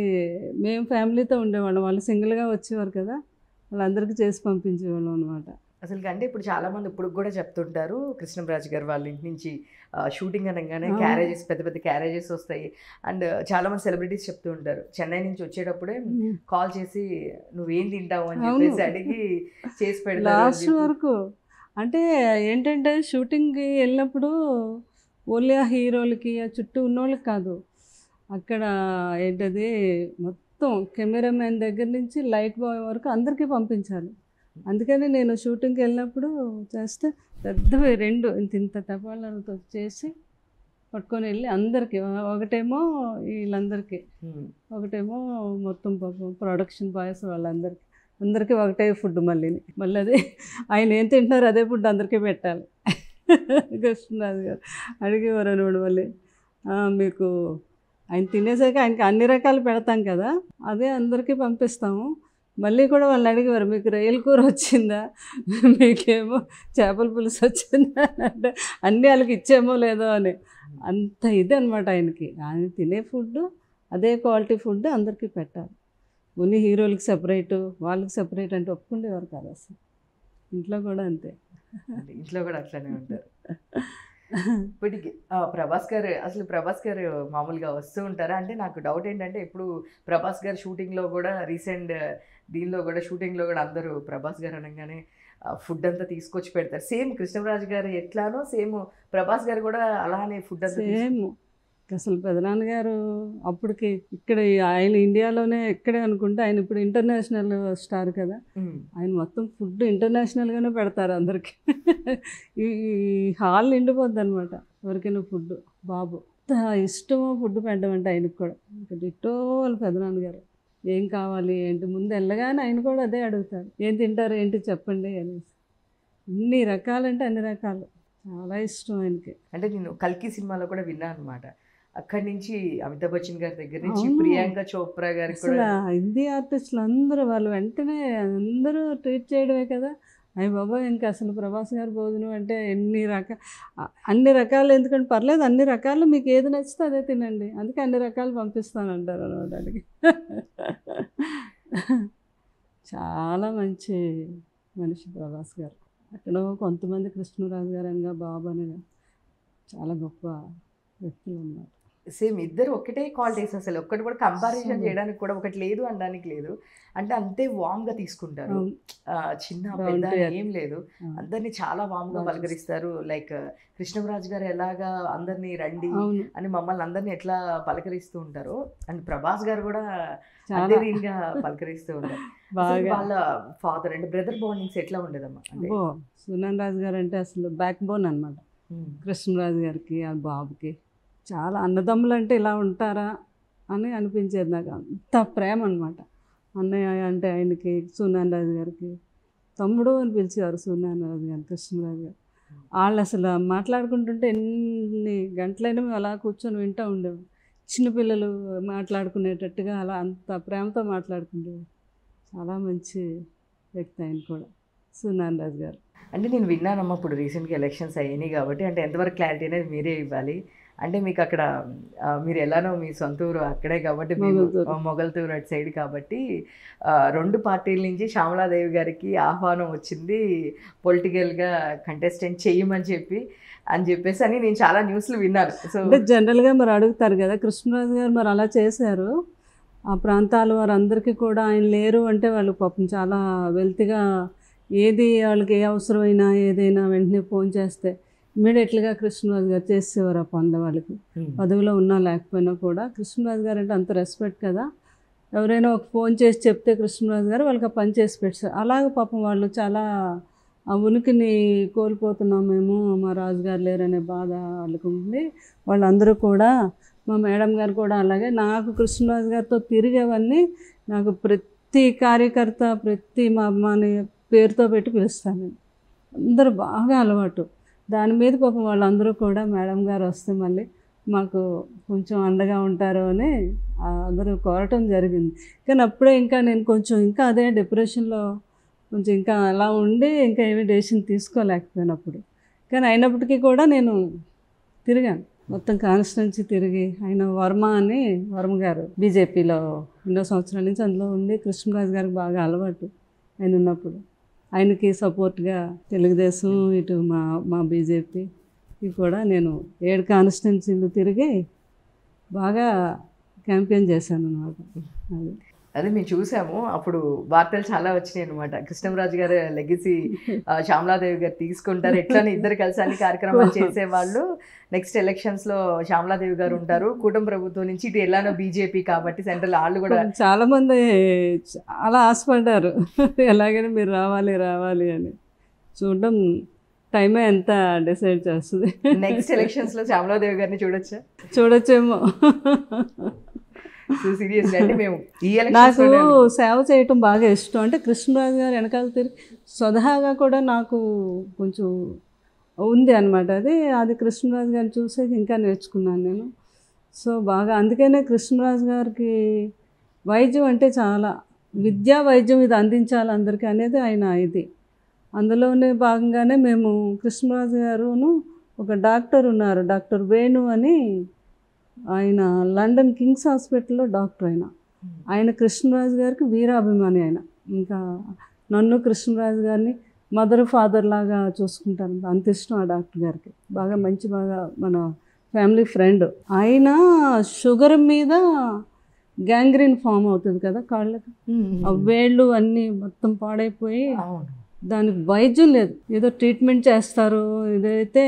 మేము ఫ్యామిలీతో ఉండేవాళ్ళం, వాళ్ళు సింగిల్గా వచ్చేవారు కదా, వాళ్ళందరికీ చేసి పంపించేవాళ్ళం అనమాట. అసలు అంటే ఇప్పుడు చాలామంది ఇప్పుడు కూడా చెప్తుంటారు, కృష్ణంరాజు గారు వాళ్ళ ఇంటి నుంచి షూటింగ్ అనగానే క్యారేజెస్, పెద్ద పెద్ద క్యారేజెస్ వస్తాయి. అండ్ చాలామంది సెలబ్రిటీస్ చెప్తూ ఉంటారు, చెన్నై నుంచి వచ్చేటప్పుడే కాల్ చేసి నువ్వేం తింటావు అని చెప్పేసి అడిగి చేసి పెడతారు లాస్ట్ వరకు. అంటే ఏంటంటే షూటింగ్కి వెళ్ళినప్పుడు ఓన్లీ ఆ హీరోలకి ఆ చుట్టూ ఉన్నోళ్ళకి కాదు, అక్కడ ఏంటది మొత్తం కెమెరామెన్ దగ్గర నుంచి లైట్ బాయ్ వరకు అందరికీ పంపించాలి. అందుకని నేను షూటింగ్కి వెళ్ళినప్పుడు చేస్తే పెద్దవి 2 ఇంత టపాలతో చేసి పట్టుకొని వెళ్ళి అందరికీ, ఒకటేమో వీళ్ళందరికీ, ఒకటేమో మొత్తం ప్రొడక్షన్ బాయ్స్ అందరికీ ఒకటే ఫుడ్. మళ్ళీ అది ఆయన ఏం తింటున్నారు అదే ఫుడ్ అందరికీ పెట్టాలి. కృష్ణరాజు గారు అడిగేవారు అనమాట. మళ్ళీ మీకు ఆయన తినేసాక ఆయనకి అన్ని రకాలు పెడతాం కదా, అదే అందరికీ పంపిస్తాము. మళ్ళీ కూడా వాళ్ళని అడిగేవారు, మీకు రొయ్యల కూర వచ్చిందా, మీకేమో చేపల పులుసు వచ్చిందా అంటే అన్నీ వాళ్ళకి ఇచ్చేమో లేదో అని. అంత ఇది అనమాట ఆయనకి. ఆయన తినే ఫుడ్ అదే క్వాలిటీ ఫుడ్ అందరికీ పెట్టాలి. ఓన్లీ హీరోలకి సపరేటు వాళ్ళకి సపరేట్ అంటే ఒప్పుకుండేవారు కాదు అసలు. ఇంట్లో కూడా అంతే, ఇంట్లో కూడా అట్లనే ఉంటారు. ఇప్పటికి ప్రభాస్ గారు మామూలుగా వస్తూ ఉంటారా? అంటే నాకు డౌట్ ఏంటంటే, ఇప్పుడు ప్రభాస్ గారు షూటింగ్లో కూడా రీసెంట్ దీనిలో కూడా షూటింగ్లో కూడా అందరూ ప్రభాస్ గారు అనగానే ఫుడ్ అంతా తీసుకొచ్చి పెడతారు. సేమ్ కృష్ణరాజు గారు ఎట్లానో సేమ్ ప్రభాస్ గారు కూడా అలానే ఫుడ్ అంతా సేమ్. అసలు పెదనాన్నగారు అప్పటికి ఇక్కడ ఆయన ఇండియాలోనే ఎక్కడే అనుకుంటే, ఆయన ఇప్పుడు ఇంటర్నేషనల్ స్టార్ కదా, ఆయన మొత్తం ఫుడ్ ఇంటర్నేషనల్గానే పెడతారు అందరికీ. ఈ హాల్ నిండిపోద్ది అనమాట ఎవరికైనా ఫుడ్. బాబు ఇష్టమో ఫుడ్ పెట్టడం అంటే ఆయనకు కూడా. ఇంకా డిట్టో వాళ్ళ పెదనాన్నగారు ఏం కావాలి ఏంటి ముందు వెళ్ళగానే ఆయన కూడా అదే అడుగుతారు, ఏం తింటారు ఏంటి చెప్పండి అనేసి. అన్ని రకాలంటే అన్ని రకాలు, చాలా ఇష్టం ఆయనకి. అంటే నేను కల్కి సినిమాలో కూడా విన్నాను అనమాట. అక్కడి నుంచి అమితాబ్ బచ్చన్ గారి దగ్గర నుంచి ప్రియాంక చోప్రా గారికి అసలు హిందీ ఆర్టిస్టులు అందరూ వాళ్ళు వెంటనే అందరూ ట్రీట్ చేయడమే కదా. అయ్య బాబా, ఇంకా అసలు ప్రభాస్ గారు భోజనం అంటే అన్ని రకాలు, ఎందుకంటే పర్లేదు అన్ని రకాలు మీకు ఏది నచ్చితే అదే తినండి, అందుకే అన్ని రకాలు పంపిస్తానంటారు అనమాట ఆయనకి. చాలా మంచి మనిషి ప్రభాస్ గారు. అక్కడ కొంతమంది కృష్ణరాజు గారు అనగా బాబు అనగా చాలా గొప్ప వ్యక్తులు అన్నమాట. సేమ్ ఇద్దరు ఒకటే క్వాలిటీస్, అసలు ఒక్కటి కూడా కంపారిజన్ చేయడానికి కూడా ఒకటి లేదు అనడానికి లేదు. అంటే అంతే వామ్గా తీసుకుంటారు, చిన్న పెద్ద ఏం లేదు, అందరినీ చాలా వామ్గా పలకరిస్తారు. లైక్ కృష్ణరాజు గారు ఎలాగా అందరినీ రండి అని మమ్మల్ని అందరినీ ఎట్లా పలకరిస్తూ ఉంటారు, అండ్ ప్రభాస్ గారు కూడా అదే రీతిగా పలకరిస్తూ ఉంటారు. వాళ్ళ ఫాదర్ అండ్ బ్రదర్ బాండింగ్స్ ఎట్లా ఉండేదమ్మా? సునన్ రాజు గారు అంటే అసలు బ్యాక్ బోన్ అనమాట కృష్ణరాజు గారికి, ఆ బాబుకి. చాలా అన్నదమ్ములు అంటే ఇలా ఉంటారా అని అనిపించేది నాకు, అంత ప్రేమ అనమాట. అన్నయ్య అంటే ఆయనకి, సునన్ రాజు గారికి తమ్ముడు అని పిలిచేవారు సునన్ రాజు గారు, కృష్ణరాజు గారు. వాళ్ళు అసలు మాట్లాడుకుంటుంటే ఎన్ని గంటలైనా మేము అలా కూర్చొని వింటూ ఉండేవారు. చిన్నపిల్లలు మాట్లాడుకునేటట్టుగా అలా అంత ప్రేమతో మాట్లాడుకుండేవారు. చాలా మంచి వ్యక్తి ఆయన కూడా, సునన్ రాజు గారు. అంటే నేను విన్నానమ్మా, ఇప్పుడు రీసెంట్గా ఎలక్షన్స్ అయ్యాయి కాబట్టి, అంటే ఎంతవరకు క్లారిటీ అనేది మీరే ఇవ్వాలి. అంటే మీకు అక్కడ మీరు ఎలానో మీ సొంత ఊరు అక్కడే కాబట్టి, మొగల్తూరు అటు సైడ్ కాబట్టి, 2 పార్టీల నుంచి శ్యామలాదేవి గారికి ఆహ్వానం వచ్చింది పొలిటికల్గా కంటెస్టెంట్ చెయ్యమని చెప్పేసి అని నేను చాలా న్యూస్లు విన్నాను. సో అంటే జనరల్గా మరి అడుగుతారు కదా, కృష్ణరాజు గారు మరి అలా చేశారు. ఆ ప్రాంతాల వారందరికీ కూడా ఆయన లేరు అంటే వాళ్ళు పాపం చాలా వెల్తిగా, ఏది వాళ్ళకి ఏ అవసరమైనా ఏదైనా వెంటనే ఫోన్ చేస్తే ఇమీడియట్గా కృష్ణరాజు గారు చేసేవారు ఆ పనుల వాళ్ళకి. పదవిలో ఉన్నా లేకపోయినా కూడా కృష్ణరాజు గారు అంటే అంత రెస్పెక్ట్ కదా. ఎవరైనా ఒక ఫోన్ చేసి చెప్తే కృష్ణరాజు గారు వాళ్ళకి ఆ పని చేసి పెట్టారు. అలాగే పాపం వాళ్ళు చాలా ఆ ఉనికిని కోల్పోతున్నాం మేము, మా రాజుగారు లేరనే బాధ వాళ్ళకు ఉంది. వాళ్ళందరూ కూడా, మా మేడం గారు కూడా అలాగే, నాకు కృష్ణరాజు గారితో తిరిగేవన్నీ నాకు ప్రతి కార్యకర్త, ప్రతి మా అమ్మాని పేరుతో పెట్టి పిలుస్తాను నేను. అందరూ బాగా అలవాటు. దాని మీద పాపం వాళ్ళందరూ కూడా మేడం గారు వస్తే మళ్ళీ మాకు కొంచెం అండగా ఉంటారు అని అందరూ కోరటం జరిగింది. కానీ అప్పుడే ఇంకా నేను కొంచెం ఇంకా అదే డిప్రెషన్లో కొంచెం ఇంకా అలా ఉండి ఇంకా ఏమీ డెసిషన్ తీసుకోలేకపోయినప్పుడు. కానీ అయినప్పటికీ కూడా నేను తిరిగాను మొత్తం కాన్స్టిట్యున్సీ తిరిగి. ఆయన వర్మ అని, వర్మ గారు బీజేపీలో ఎన్నో సంవత్సరాల నుంచి అందులో ఉండి కృష్ణరాజు గారికి బాగా అలవాటు. ఆయన ఉన్నప్పుడు ఆయనకి సపోర్ట్గా తెలుగుదేశం, ఇటు మా బీజేపీ కూడా నేను 7 కాన్స్టిట్యున్సీలు తిరిగి బాగా క్యాంపెయిన్ చేశాను అన్నమాట. అదే మేము చూసాము, అప్పుడు వార్తలు చాలా వచ్చినాయి అనమాట. కృష్ణరాజు గారు లెగసీ శ్యామలాదేవి గారు తీసుకుంటారు, ఎట్లని ఇద్దరు కలిసి అన్ని కార్యక్రమాలు చేసేవాళ్ళు. నెక్స్ట్ ఎలక్షన్స్లో శ్యామలాదేవి గారు ఉంటారు, కూటమి ప్రభుత్వం నుంచి ఇటు ఎలానో బీజేపీ కాబట్టి సెంట్రల్ వాళ్ళు కూడా చాలామంది చాలా ఆశపడ్డారు ఎలాగైనా మీరు రావాలి అని. చూడడం టైమే ఎంత డిసైడ్ చేస్తుంది. నెక్స్ట్ ఎలక్షన్స్లో శ్యామలాదేవి గారిని చూడొచ్చేమో. సీరియస్లీ అంటే మేము నాకు సేవ చేయటం బాగా ఇష్టం. అంటే కృష్ణరాజు గారు వెనకాల తిరిగి స్వతహాగా కూడా నాకు కొంచెం ఉంది అనమాట. అది కృష్ణరాజు గారిని చూసే ఇంకా నేర్చుకున్నాను నేను. సో బాగా అందుకనే కృష్ణరాజు గారికి వైద్యం అంటే చాలా, విద్యా వైద్యం ఇది అందించాలి అందరికీ అనేది ఆయన ఇది. అందులోనే భాగంగానే మేము కృష్ణరాజు గారును ఒక డాక్టర్ ఉన్నారు, డాక్టర్ వేణు అని, ఆయన లండన్ కింగ్స్ హాస్పిటల్లో డాక్టర్. ఆయన కృష్ణరాజు గారికి వీరాభిమాని. ఆయన ఇంకా నన్ను కృష్ణరాజు గారిని మదర్ ఫాదర్ లాగా చూసుకుంటారు, అంత ఇష్టం ఆ డాక్టర్ గారికి. బాగా బాగా మన ఫ్యామిలీ ఫ్రెండ్. ఆయన షుగర్ మీద గ్యాంగ్రీన్ ఫామ్ అవుతుంది కదా కాళ్ళకి, ఆ వేళ్ళు అన్నీ మొత్తం పాడైపోయి దానికి వైద్యం లేదు. ఏదో ట్రీట్మెంట్ చేస్తారు, ఇదైతే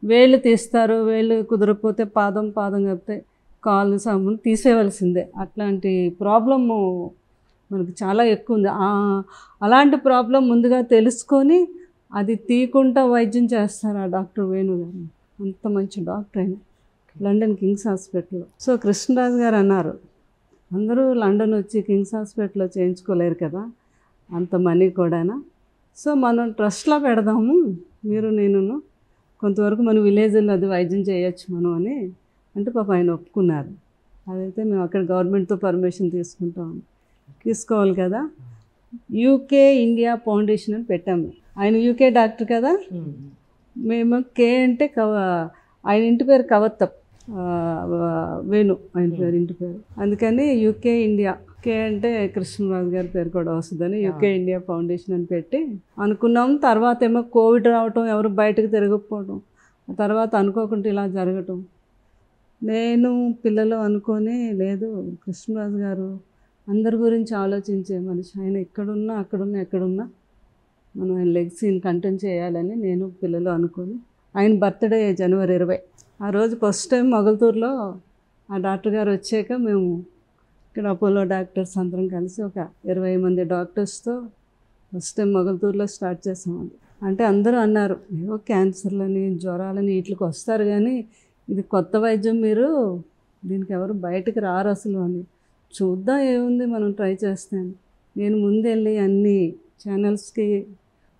వేళ్ళు తీస్తారు, వేళ్ళు కుదరకపోతే పాదం కాకపోతే కాళ్ళు సమ్మును తీసేయవలసిందే. అట్లాంటి ప్రాబ్లము మనకు చాలా ఎక్కువ ఉంది. అలాంటి ప్రాబ్లం ముందుగా తెలుసుకొని అది తీయకుండా వైద్యం చేస్తారు ఆ డాక్టర్ వేణు గారు. అంత మంచి డాక్టర్ అయిన లండన్ కింగ్స్ హాస్పిటల్లో. సో కృష్ణరాజు గారు అన్నారు, అందరూ లండన్ వచ్చి కింగ్స్ హాస్పిటల్లో చేయించుకోలేరు కదా, అంత మనీ కూడానా, సో మనం ట్రస్ట్లో పెడదాము, మీరు నేను కొంతవరకు మన విలేజ్లో అది వైద్యం చేయొచ్చు మనం అని అంటే పాప ఆయన ఒప్పుకున్నారు. అదైతే మేము అక్కడ గవర్నమెంట్తో పర్మిషన్ తీసుకోవాలి కదా. యూకే ఇండియా ఫౌండేషన్ అని పెట్టాము. ఆయన యూకే డాక్టర్ కదా, మేము కే అంటే ఆయన ఇంటి పేరు కవత్తప్ వేణు, ఆయన పేరు ఇంటి పేరు, అందుకని యూకే ఇండియా, కే అంటే కృష్ణరాజు గారి పేరు కూడా వస్తుందని యూకే ఇండియా ఫౌండేషన్ అని పెట్టి అనుకున్నాం. తర్వాత ఏమో కోవిడ్ రావటం, ఎవరు బయటకు తిరగకపోవడం, తర్వాత అనుకోకుండా ఇలా జరగటం, నేను పిల్లలు అనుకొని లేదు కృష్ణరాజు గారు అందరి గురించి ఆలోచించే మనిషి, ఆయన ఎక్కడున్నా ఎక్కడున్నా మనం ఆయన లెగసీని కంటిన్యూ చేయాలని నేను పిల్లలు అనుకొని, ఆయన బర్త్డే జనవరి 20, ఆ రోజు ఫస్ట్ టైం మొగల్తూరులో ఆ డాక్టర్ గారు వచ్చాక మేము ఇక్కడ అపోలో డాక్టర్స్ అందరం కలిసి ఒక 20 మంది డాక్టర్స్తో ఫస్ట్ టైం మొగల్తూరులో స్టార్ట్ చేసామండి. అంటే అందరూ అన్నారు ఏవో క్యాన్సర్లని జ్వరాలని వీటికి వస్తారు కానీ ఇది కొత్త వైద్యం, మీరు దీనికి ఎవరు బయటకు రారు అసలు అని, చూద్దాం ఏముంది మనం ట్రై చేస్తాను. నేను ముందెళ్ళి అన్ని ఛానల్స్కి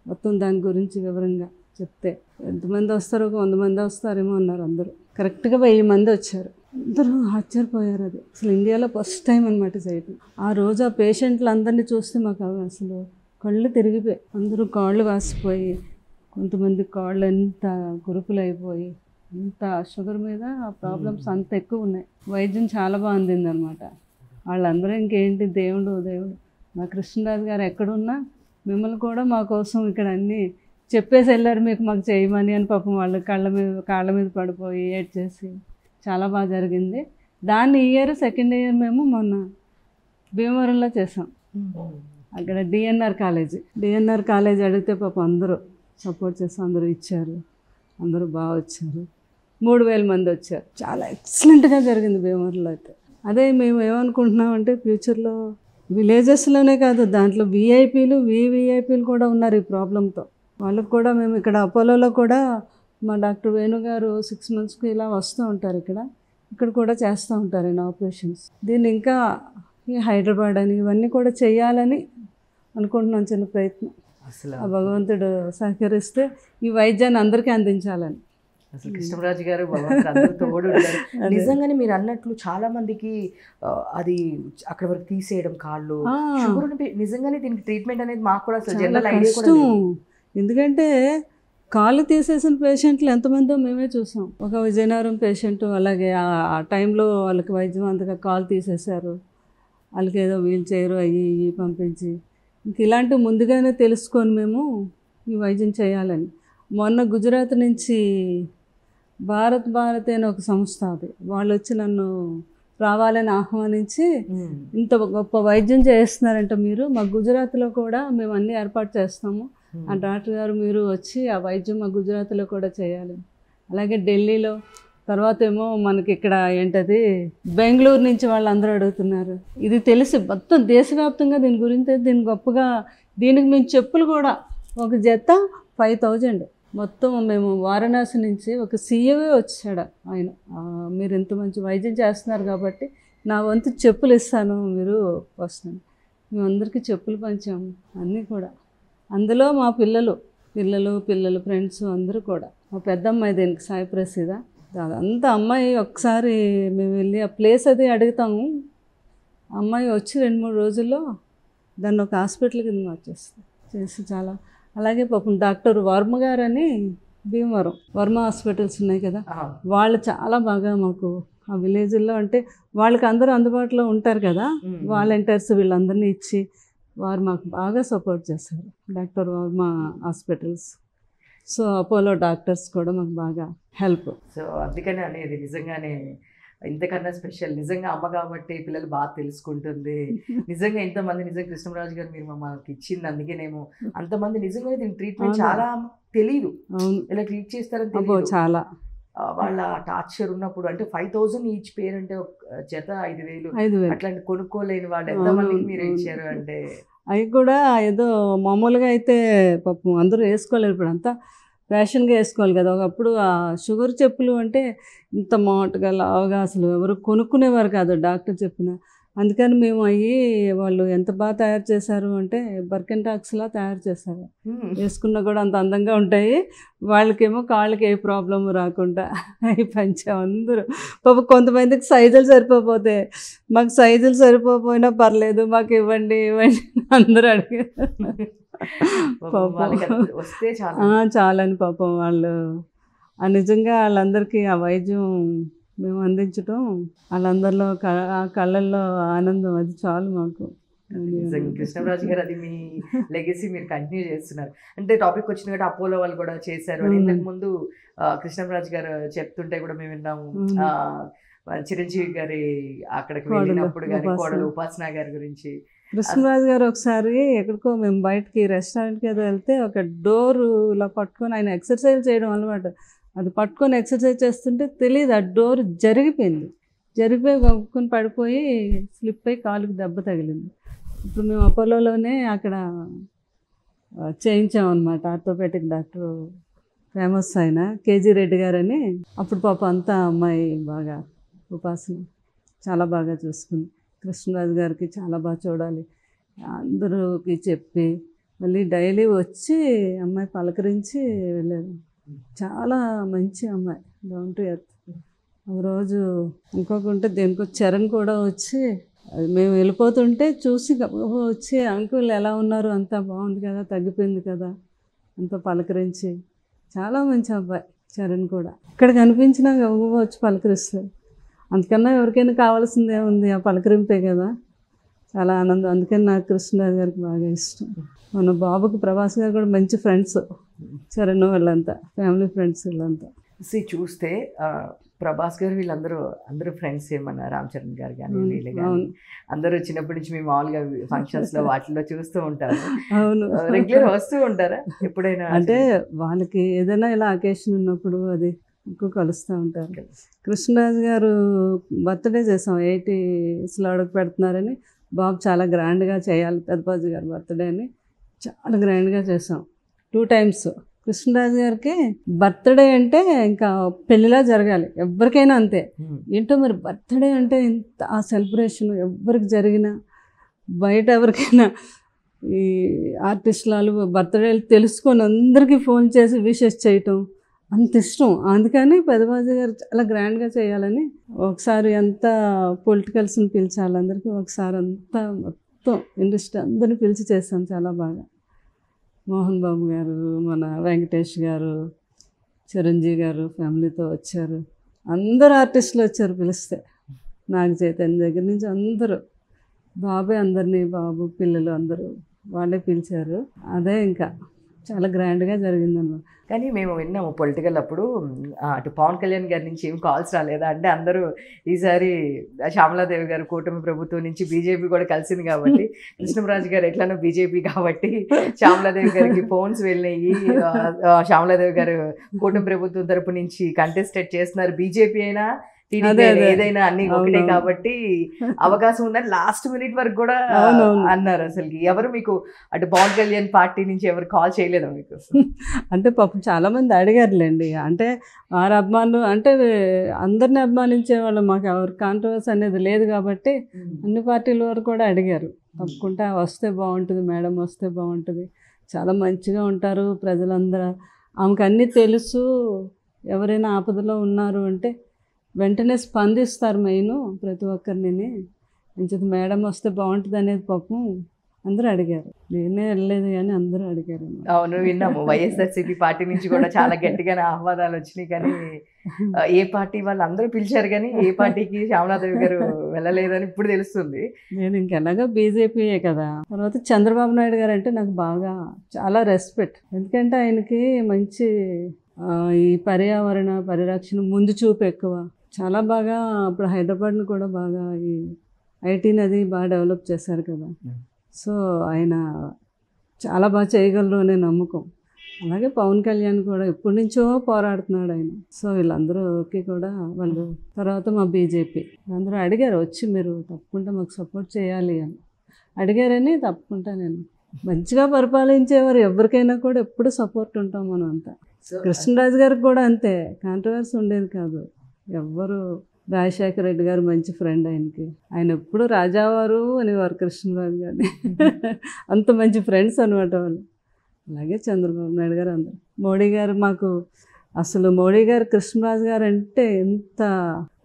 మొత్తం దాని గురించి వివరంగా చెప్తే ఎంతమంది వస్తారో, 100 మంది వస్తారేమో అన్నారు. అందరూ కరెక్ట్గా 1000 మంది వచ్చారు. అందరూ ఆశ్చర్యపోయారు. అది అసలు ఇండియాలో ఫస్ట్ టైం అనమాట చేయటం. ఆ రోజు ఆ పేషెంట్లు అందరినీ చూస్తే మాకు అసలు కళ్ళు తిరిగిపోయి, అందరూ కాళ్ళు వాసిపోయి, కొంతమంది కాళ్ళు ఎంత కురుపులు అయిపోయి, అంత షుగర్ మీద ఆ ప్రాబ్లమ్స్ అంత ఎక్కువ ఉన్నాయి. వైద్యం చాలా బాగుంది అనమాట. వాళ్ళందరూ ఇంకేంటి దేవుడు మా కృష్ణరాజు గారు ఎక్కడున్నా మిమ్మల్ని కూడా మా కోసం ఇక్కడ అన్నీ చెప్పేసి వెళ్ళారు, మీకు మాకు చేయమని అని. పాపం వాళ్ళు కాళ్ళ మీద పడిపోయి ఏడ్చేసి చాలా బాగా జరిగింది. దాన్ని సెకండ్ ఇయర్ మేము మొన్న భీమవరంలో చేసాం. అక్కడ డిఎన్ఆర్ కాలేజ్ అడిగితే పాపం అందరూ సపోర్ట్ చేసి అందరూ ఇచ్చారు, అందరూ బాగా వచ్చారు. 3000 మంది వచ్చారు. చాలా ఎక్సలెంట్గా జరిగింది భీమవరంలో అయితే. అదే మేము ఏమనుకుంటున్నామంటే ఫ్యూచర్లో విలేజెస్లోనే కాదు, దాంట్లో విఐపీలు కూడా ఉన్నారు ఈ ప్రాబ్లంతో. వాళ్ళకు కూడా మేము ఇక్కడ అపోలోలో కూడా మా డాక్టర్ వేణు గారు 6 monthsకి ఇలా వస్తూ ఉంటారు. ఇక్కడ కూడా చేస్తూ ఉంటారు ఆపరేషన్స్. దీన్ని ఇంకా ఈ హైదరాబాద్ అని ఇవన్నీ కూడా చేయాలని అనుకుంటున్నాం, చిన్న ప్రయత్నం. అసలు ఆ భగవంతుడు సహకరిస్తే ఈ వైద్యాన్ని అందరికీ అందించాలని. అసలు కృష్ణరాజు గారు భగవంతుడు అందరూ తోడు ఉంటారు. నిజంగానే మీరు అన్నట్లు చాలా మందికి అది అక్కడ వరకు తీసేయడం కాళ్ళు, షుగర్ నిజంగానే దీనికి ట్రీట్మెంట్ అనేది మాకు కూడా అసలు జనరల్ ఐడియా కూడా లేదు. ఎందుకంటే కాళ్ళు తీసేసిన పేషెంట్లు ఎంతమందో మేమే చూసాం. ఒక విజయనగరం పేషెంట్ అలాగే ఆ టైంలో వాళ్ళకి వైద్యం అంతగా కాలు తీసేశారు, వాళ్ళకి ఏదో వీల్ చైర్ అయ్యి పంపించి, ఇంక ఇలాంటివి ముందుగానే తెలుసుకొని మేము ఈ వైద్యం చేయాలని. మొన్న గుజరాత్ నుంచి భారత్ అనే ఒక సంస్థ, అది వాళ్ళు వచ్చి నన్ను రావాలని ఆహ్వానించి ఇంత గొప్ప వైద్యం చేస్తున్నారంట మీరు, మా గుజరాత్లో కూడా మేము అన్నీ ఏర్పాటు చేస్తాము, ఆ డాక్టర్ గారు మీరు వచ్చి ఆ వైద్యం మా గుజరాత్లో కూడా చేయాలి. అలాగే ఢిల్లీలో, తర్వాత ఏమో మనకి ఇక్కడ ఏంటది బెంగళూరు నుంచి వాళ్ళందరూ అడుగుతున్నారు. ఇది తెలిసి మొత్తం దేశవ్యాప్తంగా దీని గురించి, దీని గొప్పగా, దీనికి మేము చెప్పులు కూడా ఒక జత 5000. మొత్తం మేము వారణాసి నుంచి ఒక సీఏవే వచ్చాడు ఆయన, మీరు ఇంత మంచి వైద్యం చేస్తున్నారు కాబట్టి నా వంతు చెప్పులు ఇస్తాను, మీరు వస్తాను. మేమందరికీ చెప్పులు పంచాము అన్నీ కూడా. అందులో మా పిల్లలు ఫ్రెండ్స్ అందరూ కూడా. మా పెద్దమ్మాయి దీనికి సాయి ప్రసీద, అంతా అమ్మాయి ఒకసారి మేము వెళ్ళి ఆ ప్లేస్ అది అడుగుతాము, అమ్మాయి వచ్చి 2-3 రోజుల్లో దాన్ని ఒక హాస్పిటల్ కింద చేసి చాలా. అలాగే పాపం డాక్టర్ వర్మ గారని భీమవరం వర్మ హాస్పిటల్స్ ఉన్నాయి కదా, వాళ్ళు చాలా బాగా మాకు ఆ విలేజ్లో, అంటే వాళ్ళకి అందరూ అందుబాటులో ఉంటారు కదా, వాలంటీర్స్ వీళ్ళందరినీ ఇచ్చి వారు మాకు బాగా సపోర్ట్ చేస్తారు, doctor Varma hospitals. So Apollo doctors కూడా మాకు బాగా హెల్ప్. సో అందుకని అనేది నిజంగానే ఇంతకన్నా స్పెషల్. నిజంగా అమ్మ కాబట్టి పిల్లలు బాగా తెలుసుకుంటుంది. నిజంగా ఇంతమంది నిజంగా కృష్ణంరాజు గారు మీరు మాకు ఇచ్చింది అందుకేనేమో అంతమంది నిజంగా దీని ట్రీట్మెంట్ చాలా తెలియదు, ఇలా ట్రీట్ చేస్తారని తెలియదు. చాలా వాళ్ళ టార్చర్ ఉన్నప్పుడు అంటే 5,000 ఈచ్ పేరు అంటే జత 5,000 అట్లాంటి కొనుక్కోలేని వాళ్ళు ఎంతమందికి మీరు ఇచ్చారు అంటే. అవి కూడా ఏదో మామూలుగా అయితే పాపం అందరూ వేసుకోలేరు, ఇప్పుడు అంతా ఫ్యాషన్గా వేసుకోవాలి కదా. ఒకప్పుడు ఆ షుగర్ చెప్పులు అంటే ఇంత మోటగా లావుగా అసలు ఎవరు కొనుక్కునేవారు కాదు డాక్టర్ చెప్పిన. అందుకని మేము అవి వాళ్ళు ఎంత బాగా తయారు చేశారు అంటే బర్కెన్టాక్స్లా తయారు చేశారు. వేసుకున్నా కూడా అంత అందంగా ఉంటాయి. వాళ్ళకేమో కాళ్ళకి ఏ ప్రాబ్లం రాకుండా అవి పంచాం అందరూ. పాప కొంతమందికి సైజులు సరిపోతే మాకు సైజులు సరిపోయినా పర్లేదు మాకు ఇవ్వండి ఇవ్వండి అందరూ అడిగారు. చాలని పాపం వాళ్ళు నిజంగా వాళ్ళందరికీ ఆ వైద్యం మేము అందించడం, వాళ్ళందరిలో ఆ కళ్ళల్లో ఆనందం అది చాలు మాకు. కృష్ణంరాజు గారు అది మీ లెగసీ మీరు కంటిన్యూ చేస్తున్నారు. అంటే టాపిక్ వచ్చిన కాబట్టి అపోలో వాళ్ళు కూడా చేశారు అని ఇంతకు ముందు కృష్ణంరాజు గారు చెప్తుంటే కూడా మేము విన్నాము. చిరంజీవి గారి అక్కడికి వెళ్ళినప్పుడు కానీ కోడలు ఉపాసన గారి గురించి. కృష్ణరాజు గారు ఒకసారి ఎక్కడికో మేము బయటకి రెస్టారెంట్కి ఏదో వెళ్తే ఒక డోరు ఇలా పట్టుకొని ఆయన ఎక్సర్సైజ్ చేయడం అన్నమాట. అది పట్టుకొని ఎక్సర్సైజ్ చేస్తుంటే తెలియదు ఆ డోర్ జరిగిపోయి గొక్కుని పడిపోయి స్లిప్ అయి కాలుకి దెబ్బ తగిలింది. ఇప్పుడు మేము అపోలోలోనే అక్కడ చేయించామన్నమాట. ఆర్థోపెటిక్ డాక్టర్ ఫేమస్ ఆయన కేజీ రెడ్డి గారని. అప్పుడు పాప అంతా అమ్మాయి బాగా ఉపాసన చాలా బాగా చూసుకుంది. కృష్ణరాజు గారికి చాలా బాగా చూడాలి అందరికి చెప్పి మళ్ళీ డైలీ వచ్చి అమ్మాయి పలకరించి వెళ్ళారు. చాలా మంచి అమ్మాయి, డౌన్ టు ఎర్త్. ఒకరోజు ఇంకొకటి దేనికో చరణ్ కూడా వచ్చి మేము వెళ్ళిపోతుంటే చూసి వచ్చి అంకుల్ ఎలా ఉన్నారు, అంతా బాగుంది కదా, తగ్గిపోయింది కదా, అంత పలకరించి. చాలా మంచి అబ్బాయి చరణ్ కూడా. ఇక్కడ కనిపించినా గబగబా వచ్చి పలకరిస్తారు. అందుకన్నా ఎవరికైనా కావాల్సిందే ఉంది, ఆ పలకరింపే కదా. చాలా ఆనందం. అందుకని నాకు కృష్ణరాజు గారికి బాగా ఇష్టం. మన బాబుకి ప్రభాస్ గారు కూడా మంచి ఫ్రెండ్స్, చరణ్ వాళ్ళంతా ఫ్యామిలీ ఫ్రెండ్స్ వీళ్ళంతా. చూస్తే ప్రభాస్ గారు అందరూ ఫ్రెండ్స్ ఏమన్నా, రామ్ చరణ్ గారు కానీ వీళ్ళు కానీ అందరూ చిన్నప్పటి నుంచి మేము మామూలుగా ఫంక్షన్స్లో వాటిల్లో చూస్తూ ఉంటారు. అవును, రెగ్యులర్ వస్తూ ఉంటారా ఎప్పుడైనా? అంటే వాళ్ళకి ఏదైనా ఇలా అకేషన్ ఉన్నప్పుడు అది ఎక్కువ కలుస్తూ ఉంటారు. కృష్ణరాజు గారు బర్త్డే చేసాం, 80sలో అడుగు పెడుతున్నారని. బాబు చాలా గ్రాండ్గా చేయాలి పెద్దబాజు గారు బర్త్డే అని చాలా గ్రాండ్గా చేసాం 2 times. కృష్ణరాజు గారికి బర్త్డే అంటే ఇంకా పెళ్ళిలా జరగాలి, ఎవరికైనా అంతే. ఏంటో మరి బర్త్డే అంటే ఇంత ఆ సెలబ్రేషన్ ఎవరికి జరిగినా, బయట ఎవరికైనా ఈ ఆర్టిస్టులు బర్త్డేలు తెలుసుకొని అందరికీ ఫోన్ చేసి విషెస్ చేయటం అంత ఇష్టం. అందుకని పెద్దబాజు గారు చాలా గ్రాండ్గా చేయాలని ఒకసారి అంతా పొలిటికల్స్ని పిలిచాలి అందరికీ, ఒకసారి అంతా మొత్తం ఇండస్ట్రీ అందరిని పిలిచి చేస్తాం చాలా బాగా. మోహన్ బాబు గారు, మన వెంకటేష్ గారు, చిరంజీవి గారు ఫ్యామిలీతో వచ్చారు. అందరు ఆర్టిస్టులు వచ్చారు పిలిస్తే. నాగ చైతన్య దగ్గర నుంచి అందరూ, బాబే అందరినీ, బాబు పిల్లలు అందరూ వాళ్ళే పిలిచారు. అదే ఇంకా చాలా గ్రాండ్గా జరిగిందన్నమాట. కానీ మేము విన్నాము పొలిటికల్ అప్పుడు అటు పవన్ కళ్యాణ్ గారి నుంచి ఏం కాల్స్ రాలేదా అంటే, అందరూ ఈసారి శ్యామలాదేవి గారు కూటమి ప్రభుత్వం నుంచి బీజేపీ కూడా కలిసింది కాబట్టి, కృష్ణంరాజు గారు ఎట్లానో బీజేపీ కాబట్టి శ్యామలాదేవి గారికి ఫోన్స్ వెళ్ళినాయి. శ్యామలాదేవి గారు కూటమి ప్రభుత్వం తరపు నుంచి కంటెస్టెడ్ చేస్తున్నారు, బీజేపీ అయినా టీడీపీ ఏదైనా అన్ని ఒకటే కాబట్టి అవకాశం ఉందని లాస్ట్ మినిట్ వరకు కూడా అన్నారు. అసలు ఎవరు మీకు అటు పవన్ కళ్యాణ్ పార్టీ నుంచి ఎవరు కాల్ చేయలేదా మీకు? అంటే పాపం చాలామంది అడిగారులేండి. అంటే వారి అభిమానులు అంటే అందరిని అభిమానించేవాళ్ళు, మాకు ఎవరు కాంట్రవర్సీ అనేది లేదు కాబట్టి అన్ని పార్టీల వారు కూడా అడిగారు. తప్పకుండా వస్తే బాగుంటుంది మేడం, వస్తే బాగుంటుంది, చాలా మంచిగా ఉంటారు ప్రజలందరూ, ఆమెకు అన్నీ తెలుసు, ఎవరైనా ఆపదలో ఉన్నారు అంటే వెంటనే స్పందిస్తారు మెయిన్ ప్రతి ఒక్కరిని. మంచిది మేడం వస్తే బాగుంటుంది అనేది పాపం అందరూ అడిగారు. నేనే వెళ్ళలేదు కానీ అందరూ అడిగారు. అవును, విన్నాము. వైఎస్ఆర్సీపీ పార్టీ నుంచి కూడా చాలా గట్టిగానే ఆహ్వానాలు వచ్చినాయి. కానీ ఏ పార్టీ వాళ్ళు అందరూ పిలిచారు కానీ ఏ పార్టీకి శ్యామలాదేవి గారు వెళ్ళలేదని ఇప్పుడు తెలుస్తుంది. నేను ఇంకెలాగా బీజేపీయే కదా. తర్వాత చంద్రబాబు నాయుడు గారు అంటే నాకు బాగా చాలా రెస్పెక్ట్. ఎందుకంటే ఆయనకి మంచి ఈ పర్యావరణ పరిరక్షణ ముందు చూపు ఎక్కువ. చాలా బాగా ఇప్పుడు హైదరాబాద్ని కూడా బాగా ఈ ఐటీని అది బాగా డెవలప్ చేశారు కదా. సో ఆయన చాలా బాగా చేయగలరు అనే నమ్మకం. అలాగే పవన్ కళ్యాణ్ కూడా ఎప్పటి నుంచో పోరాడుతున్నాడు ఆయన. సో వీళ్ళందరూకి కూడా వాళ్ళు తర్వాత మా బీజేపీ అందరూ అడిగారు వచ్చి మీరు తప్పకుండా మాకు సపోర్ట్ చేయాలి అని అడిగారని తప్పకుండా నేను మంచిగా పరిపాలించేవారు ఎవరికైనా కూడా ఎప్పుడు సపోర్ట్ ఉంటాం మనం అంతా. కృష్ణరాజు గారికి కూడా అంతే, కాంట్రవర్సీ ఉండేది కాదు. ఎవ్వరు రాజశేఖర రెడ్డి గారు మంచి ఫ్రెండ్ ఆయనకి, ఆయన ఎప్పుడు రాజావారు అనేవారు కృష్ణరాజు గారిని. అంత మంచి ఫ్రెండ్స్ అనమాట వాళ్ళు. అలాగే చంద్రబాబు నాయుడు గారు అందరు, మోడీ గారు మాకు అసలు మోడీ గారు కృష్ణరాజు గారు అంటే ఎంత,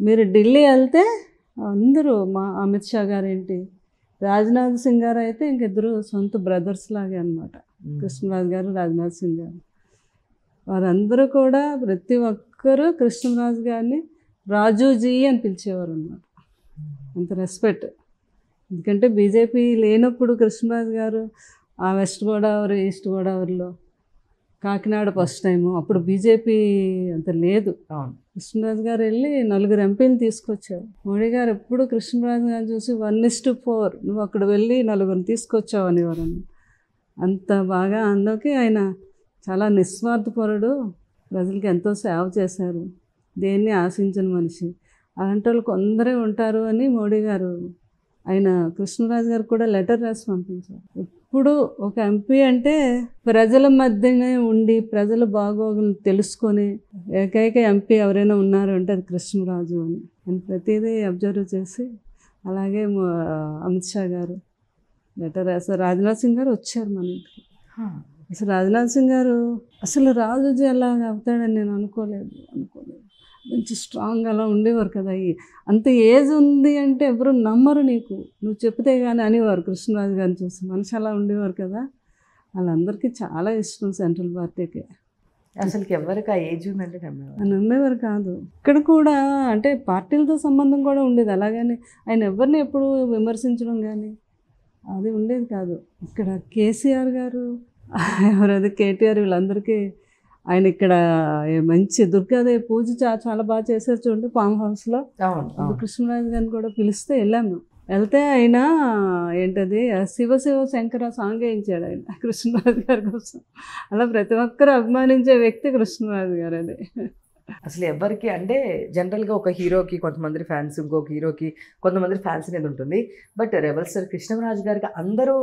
మీరు ఢిల్లీ వెళ్తే అందరూ మా అమిత్ షా గారు ఏంటి, రాజ్నాథ్ సింగ్ గారు అయితే ఇంకిద్దరు సొంత బ్రదర్స్ లాగే అనమాట. కృష్ణరాజు గారు రాజ్నాథ్ సింగ్ గారు వారందరూ కూడా ప్రతి ఒక్కరూ కృష్ణరాజు గారిని రాజుజీ అని పిలిచేవారు అన్నమాట. అంత రెస్పెక్ట్. ఎందుకంటే బీజేపీ లేనప్పుడు కృష్ణరాజు గారు ఆ వెస్ట్ గోదావరి ఈస్ట్ గోదావరిలో కాకినాడ ఫస్ట్ టైము అప్పుడు బీజేపీ అంత లేదు. కృష్ణరాజు గారు వెళ్ళి 4 ఎంపీలు తీసుకొచ్చారు. మోడీ గారు ఎప్పుడు కృష్ణరాజు గారిని చూసి 1:4 నువ్వు అక్కడ వెళ్ళి 4 తీసుకొచ్చావు అనేవారు. అంత బాగా అందుకే ఆయన చాలా నిస్వార్థపరుడు, ప్రజలకి ఎంతో సేవ చేశారు, దేన్ని ఆశించని మనిషి. అలాంటి వాళ్ళు కొందరే ఉంటారు అని మోడీ గారు ఆయన కృష్ణరాజు గారు కూడా లెటర్ రాసి పంపించారు. ఇప్పుడు ఒక ఎంపీ అంటే ప్రజల మధ్యనే ఉండి ప్రజల బాగోగులు తెలుసుకొని ఏకైక ఎంపీ ఎవరైనా ఉన్నారు అంటే అది కృష్ణరాజు అని నేను ప్రతిదీ అబ్జర్వ్ చేసి, అలాగే అమిత్ షా గారు లెటర్ రాశారు. రాజ్నాథ్ సింగ్ గారు వచ్చారు మన ఇంటికి. అసలు రాజ్నాథ్ సింగ్ గారు అసలు రాజుజీ ఎలా అవుతాడని నేను అనుకోలేదు. మంచి స్ట్రాంగ్ అలా ఉండేవారు కదా. అంత ఏజ్ ఉంది అంటే ఎవరు నమ్మరు నీకు, నువ్వు చెప్తే కానీ అనేవారు కృష్ణరాజు గారిని చూసి. మనిషి అలా ఉండేవారు కదా. వాళ్ళందరికీ చాలా ఇష్టం సెంట్రల్ పార్టీకి. అసలు ఎవరికి ఆ ఏజ్ ఉందంటే నమ్మేవారు కాదు. ఇక్కడ కూడా అంటే పార్టీలతో సంబంధం కూడా ఉండేది. అలాగని ఆయన ఎవరిని ఎప్పుడు విమర్శించడం కానీ అది ఉండేది కాదు. ఇక్కడ కేసీఆర్ గారు ఎవరది కేటీఆర్ వీళ్ళందరికీ ఆయన ఇక్కడ మంచి దుర్గాదేవి పూజ చాలా బాగా చేశారు చూడండి ఫామ్ హౌస్లో. కృష్ణరాజు గారిని కూడా పిలిస్తే వెళ్ళాము. వెళ్తే ఆయన ఏంటది శివ శివ శంకర సాంగ్ వేయించాడు ఆయన కృష్ణరాజు గారి కోసం. అలా ప్రతి ఒక్కరు అభిమానించే వ్యక్తి కృష్ణరాజు గారు. అది అసలు ఎవరికి అంటే జనరల్గా ఒక హీరోకి కొంతమంది ఫ్యాన్స్, ఇంకొక హీరోకి కొంతమంది ఫ్యాన్స్ అనేది ఉంటుంది. బట్ రెబల్ స్టార్ కృష్ణరాజు గారికి అందరూ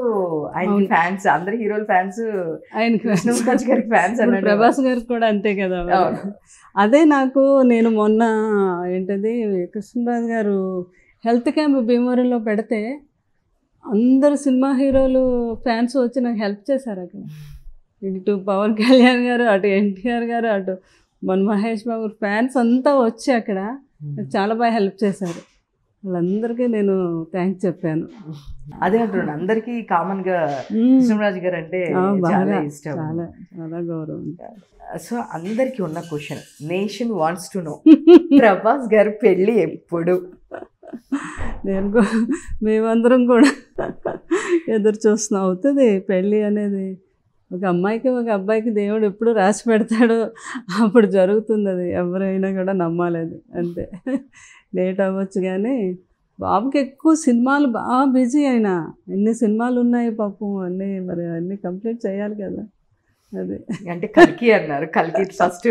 ఆయన ఫ్యాన్స్, అందరు హీరోల ఫ్యాన్స్ ఆయన కృష్ణరాజు గారికి ఫ్యాన్స్ అన్నారు. ప్రభాస్ గారికి కూడా అంతే కదా. అదే నాకు నేను మొన్న ఏంటది కృష్ణరాజు గారు హెల్త్ క్యాంప్ భీమవరంలో పెడితే అందరు సినిమా హీరోలు ఫ్యాన్స్ వచ్చి నాకు హెల్ప్ చేశారు అక్కడ. ఇటు పవన్ కళ్యాణ్ గారు, అటు ఎన్టీఆర్ గారు, అటు మన మహేష్ బాబు ఫ్యాన్స్ అంతా వచ్చి అక్కడ చాలా బాగా హెల్ప్ చేశారు. వాళ్ళందరికీ నేను థ్యాంక్స్ చెప్పాను. అదే అంటున్నాను, అందరికీ కామన్గా కృష్ణరాజు గారు అంటే చాలా ఇష్టం, చాలా చాలా గౌరవం. సో అందరికీ ఉన్న question, nation wants to know, Prabhas గారు పెళ్ళి ఎప్పుడు? మేమందరం కూడా ఎదురు చూస్తున్నాం. అవుతుంది పెళ్ళి అనేది. ఒక అమ్మాయికి ఒక అబ్బాయికి దేవుడు ఎప్పుడు రాసి పెడతాడో అప్పుడు జరుగుతుంది. అది ఎవరైనా కూడా నమ్మాలేదు అంతే. లేట్ అవ్వచ్చు కానీ బాబుకి ఎక్కువ సినిమాలు బాగా బిజీ. అయినా ఎన్ని సినిమాలు ఉన్నాయి పాపం, అన్నీ మరి అన్నీ కంప్లీట్ చేయాలి కదా. అదే అంటే కల్కి అన్నారు, కల్కి ఫస్ట్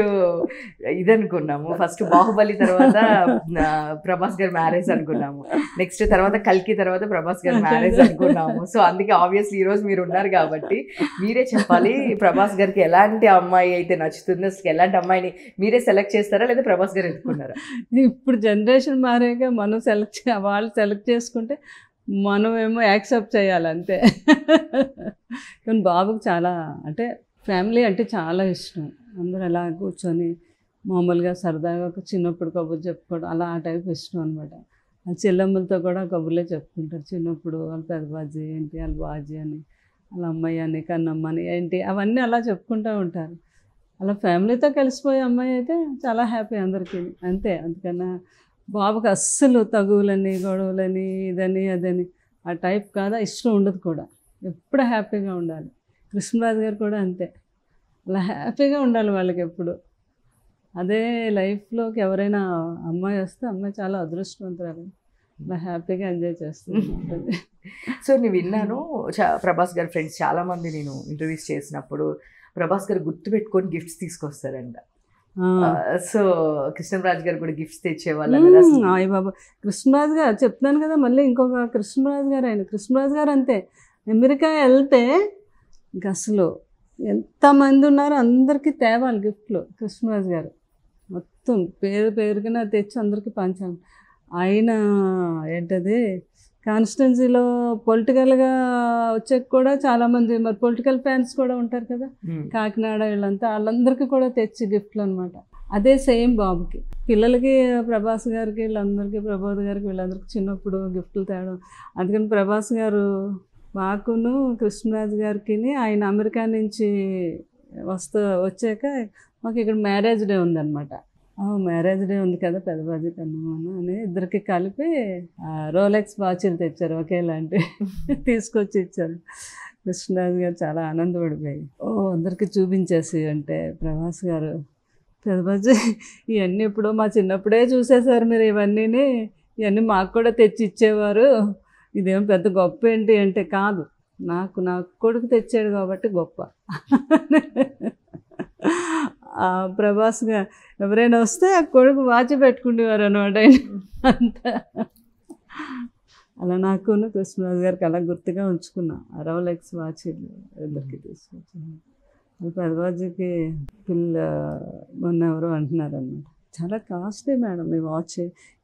ఇది అనుకున్నాము, ఫస్ట్ బాహుబలి తర్వాత ప్రభాస్ గారి మ్యారేజ్ అనుకున్నాము, నెక్స్ట్ తర్వాత కల్కి తర్వాత ప్రభాస్ గారి మ్యారేజ్ అనుకున్నాము. సో అందుకే ఆబ్వియస్లీ ఈరోజు మీరు ఉన్నారు కాబట్టి మీరే చెప్పాలి, ప్రభాస్ గారికి ఎలాంటి అమ్మాయి అయితే నచ్చుతుంది, అసలు ఎలాంటి అమ్మాయిని మీరే సెలెక్ట్ చేస్తారా లేదా ప్రభాస్ గారు ఎత్తుకున్నారా? ఇప్పుడు జనరేషన్ మారాక మనం వాళ్ళు సెలెక్ట్ చేసుకుంటే మనమేమో యాక్సెప్ట్ చేయాలి అంతే. కానీ బాబుకి చాలా అంటే ఫ్యామిలీ అంటే చాలా ఇష్టం. అందరూ అలా కూర్చొని మామూలుగా సరదాగా చిన్నప్పుడు కబుర్లు చెప్పుకోవడం అలా ఆ టైప్ ఇష్టం అనమాట. చెల్లెమ్మలతో కూడా కబుర్లే చెప్పుకుంటారు చిన్నప్పుడు. వాళ్ళ పెద్దబాజీ ఏంటి, వాళ్ళ బాజీ అని, వాళ్ళ అమ్మాయి అని, కన్నమ్మ అని ఏంటి అవన్నీ అలా చెప్పుకుంటూ ఉంటారు. అలా ఫ్యామిలీతో కలిసిపోయే అమ్మాయి అయితే చాలా హ్యాపీ అందరికీ అంతే. అందుకన్నా బాబుకి అస్సలు తగువులని గొడవలని ఇదని అదని ఆ టైప్ కాదా, ఇష్టం ఉండదు కూడా. ఎప్పుడు హ్యాపీగా ఉండాలి. కృష్ణరాజు గారు కూడా అంతే, అలా హ్యాపీగా ఉండాలి వాళ్ళకి ఎప్పుడు. అదే లైఫ్లోకి ఎవరైనా అమ్మాయి వస్తే అమ్మాయి చాలా అదృష్టవంతురాలు, హ్యాపీగా ఎంజాయ్ చేస్తుంది. సో నేను విన్నాను ప్రభాస్ గారి ఫ్రెండ్స్ చాలామంది నేను ఇంటర్వ్యూస్ చేసినప్పుడు ప్రభాస్ గారు గుర్తుపెట్టుకొని గిఫ్ట్స్ తీసుకొస్తారంట. సో కృష్ణరాజు గారు కూడా గిఫ్ట్స్ తెచ్చేవాళ్ళు. అయ్య బాబా, కృష్ణరాజు గారు చెప్తున్నాను కదా, మళ్ళీ ఇంకొక కృష్ణరాజు గారు, ఆయన కృష్ణరాజు గారు అంతే. అమెరికా వెళ్తే ఇంకా అసలు ఎంతమంది ఉన్నారో అందరికీ తేవాలి గిఫ్ట్లు. కృష్ణరాజు గారు మొత్తం పేరు పేరుగా తెచ్చి అందరికీ పంచాను. ఆయన ఏంటది కాన్స్టిట్యున్సీలో పొలిటికల్గా వచ్చాక కూడా చాలామంది మరి పొలిటికల్ ఫ్యాన్స్ కూడా ఉంటారు కదా, కాకినాడ వీళ్ళంతా, వాళ్ళందరికీ కూడా తెచ్చి గిఫ్ట్లు అనమాట. అదే సేమ్ బాబుకి, పిల్లలకి ప్రభాస్ గారికి వీళ్ళందరికీ, ప్రబోధ్ గారికి వీళ్ళందరికీ చిన్నప్పుడు గిఫ్ట్లు తేవడం. అందుకని ప్రభాస్ గారు మాకును కృష్ణరాజు గారికి ఆయన అమెరికా నుంచి వచ్చాక మాకు ఇక్కడ మ్యారేజ్ డే ఉందన్నమాట. మ్యారేజ్ డే ఉంది కదా పెద్దబాజీ కన్నామను అని ఇద్దరికి కలిపి రోలెక్స్ వాచీలు తెచ్చారు ఒకేలాంటి, తీసుకొచ్చి ఇచ్చారు. కృష్ణరాజు గారు చాలా ఆనందపడిపోయి అందరికీ చూపించేసి అంటే ప్రభాస్ గారు, పెద్దబాజీ ఇవన్నీ ఎప్పుడో మా చిన్నప్పుడే చూసేశారు మీరు, ఇవన్నీ మాకు కూడా తెచ్చి ఇచ్చేవారు, ఇదేం పెద్ద గొప్ప ఏంటి అంటే, కాదు నాకు నా కొడుకు తెచ్చాడు కాబట్టి గొప్ప. ప్రభాస్ గారు ఎవరైనా వస్తే ఆ కొడుకు వాచి పెట్టుకునేవారు అనమాట ఆయన అంతా. అలా నాకు కృష్ణరాజు గారికి అలా గుర్తుగా ఉంచుకున్నా. రోలెక్స్ వాచీలు ఇద్దరికి తీసుకొచ్చాను. పెద్దబాజీకి మొన్న ఎవరో అంటున్నారు అన్నమాట, చాలా కాస్ట్లీ మేడం ఈ వాచ్,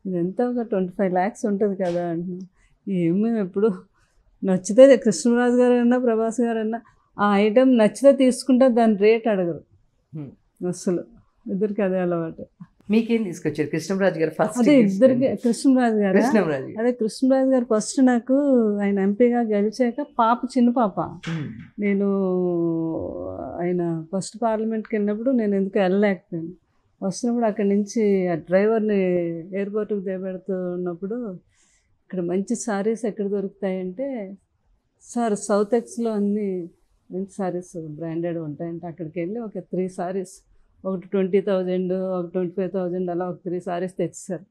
ఇది ఎంత ఒక 25 lakhs ఉంటుంది కదా అంటున్నాను. ఏమో ఎప్పుడు నచ్చితే కృష్ణరాజు గారు అన్నా ప్రభాస్ గారు అన్నా ఆ ఐటెం నచ్చితే తీసుకుంటే దాని రేట్ అడగరు అసలు. ఇద్దరికి అదే అలవాటు. మీకేం తీసుకొచ్చారు కృష్ణరాజు గారు ఫస్ట్? అదే ఇద్దరికి కృష్ణరాజు గారు, అదే కృష్ణరాజు గారు ఫస్ట్ నాకు ఆయన ఎంపీగా గెలిచాక పాప, చిన్న పాప, నేను ఆయన ఫస్ట్ పార్లమెంట్కి వెళ్ళినప్పుడు నేను ఎందుకు వెళ్ళలేకపోయాను. వస్తున్నప్పుడు అక్కడి నుంచి ఆ డ్రైవర్ని ఎయిర్పోర్ట్కి దిగబెడుతున్నప్పుడు ఇక్కడ మంచి సారీస్ ఎక్కడ దొరుకుతాయంటే, సార్ సౌత్ ఎక్స్లో అన్ని మంచి సారీస్ బ్రాండెడ్ ఉంటాయంటే అక్కడికి వెళ్ళి ఒక 3 sarees, ఒకటి 20,000, ఒక 25,000 అలా ఒక 3 sarees తెచ్చారు.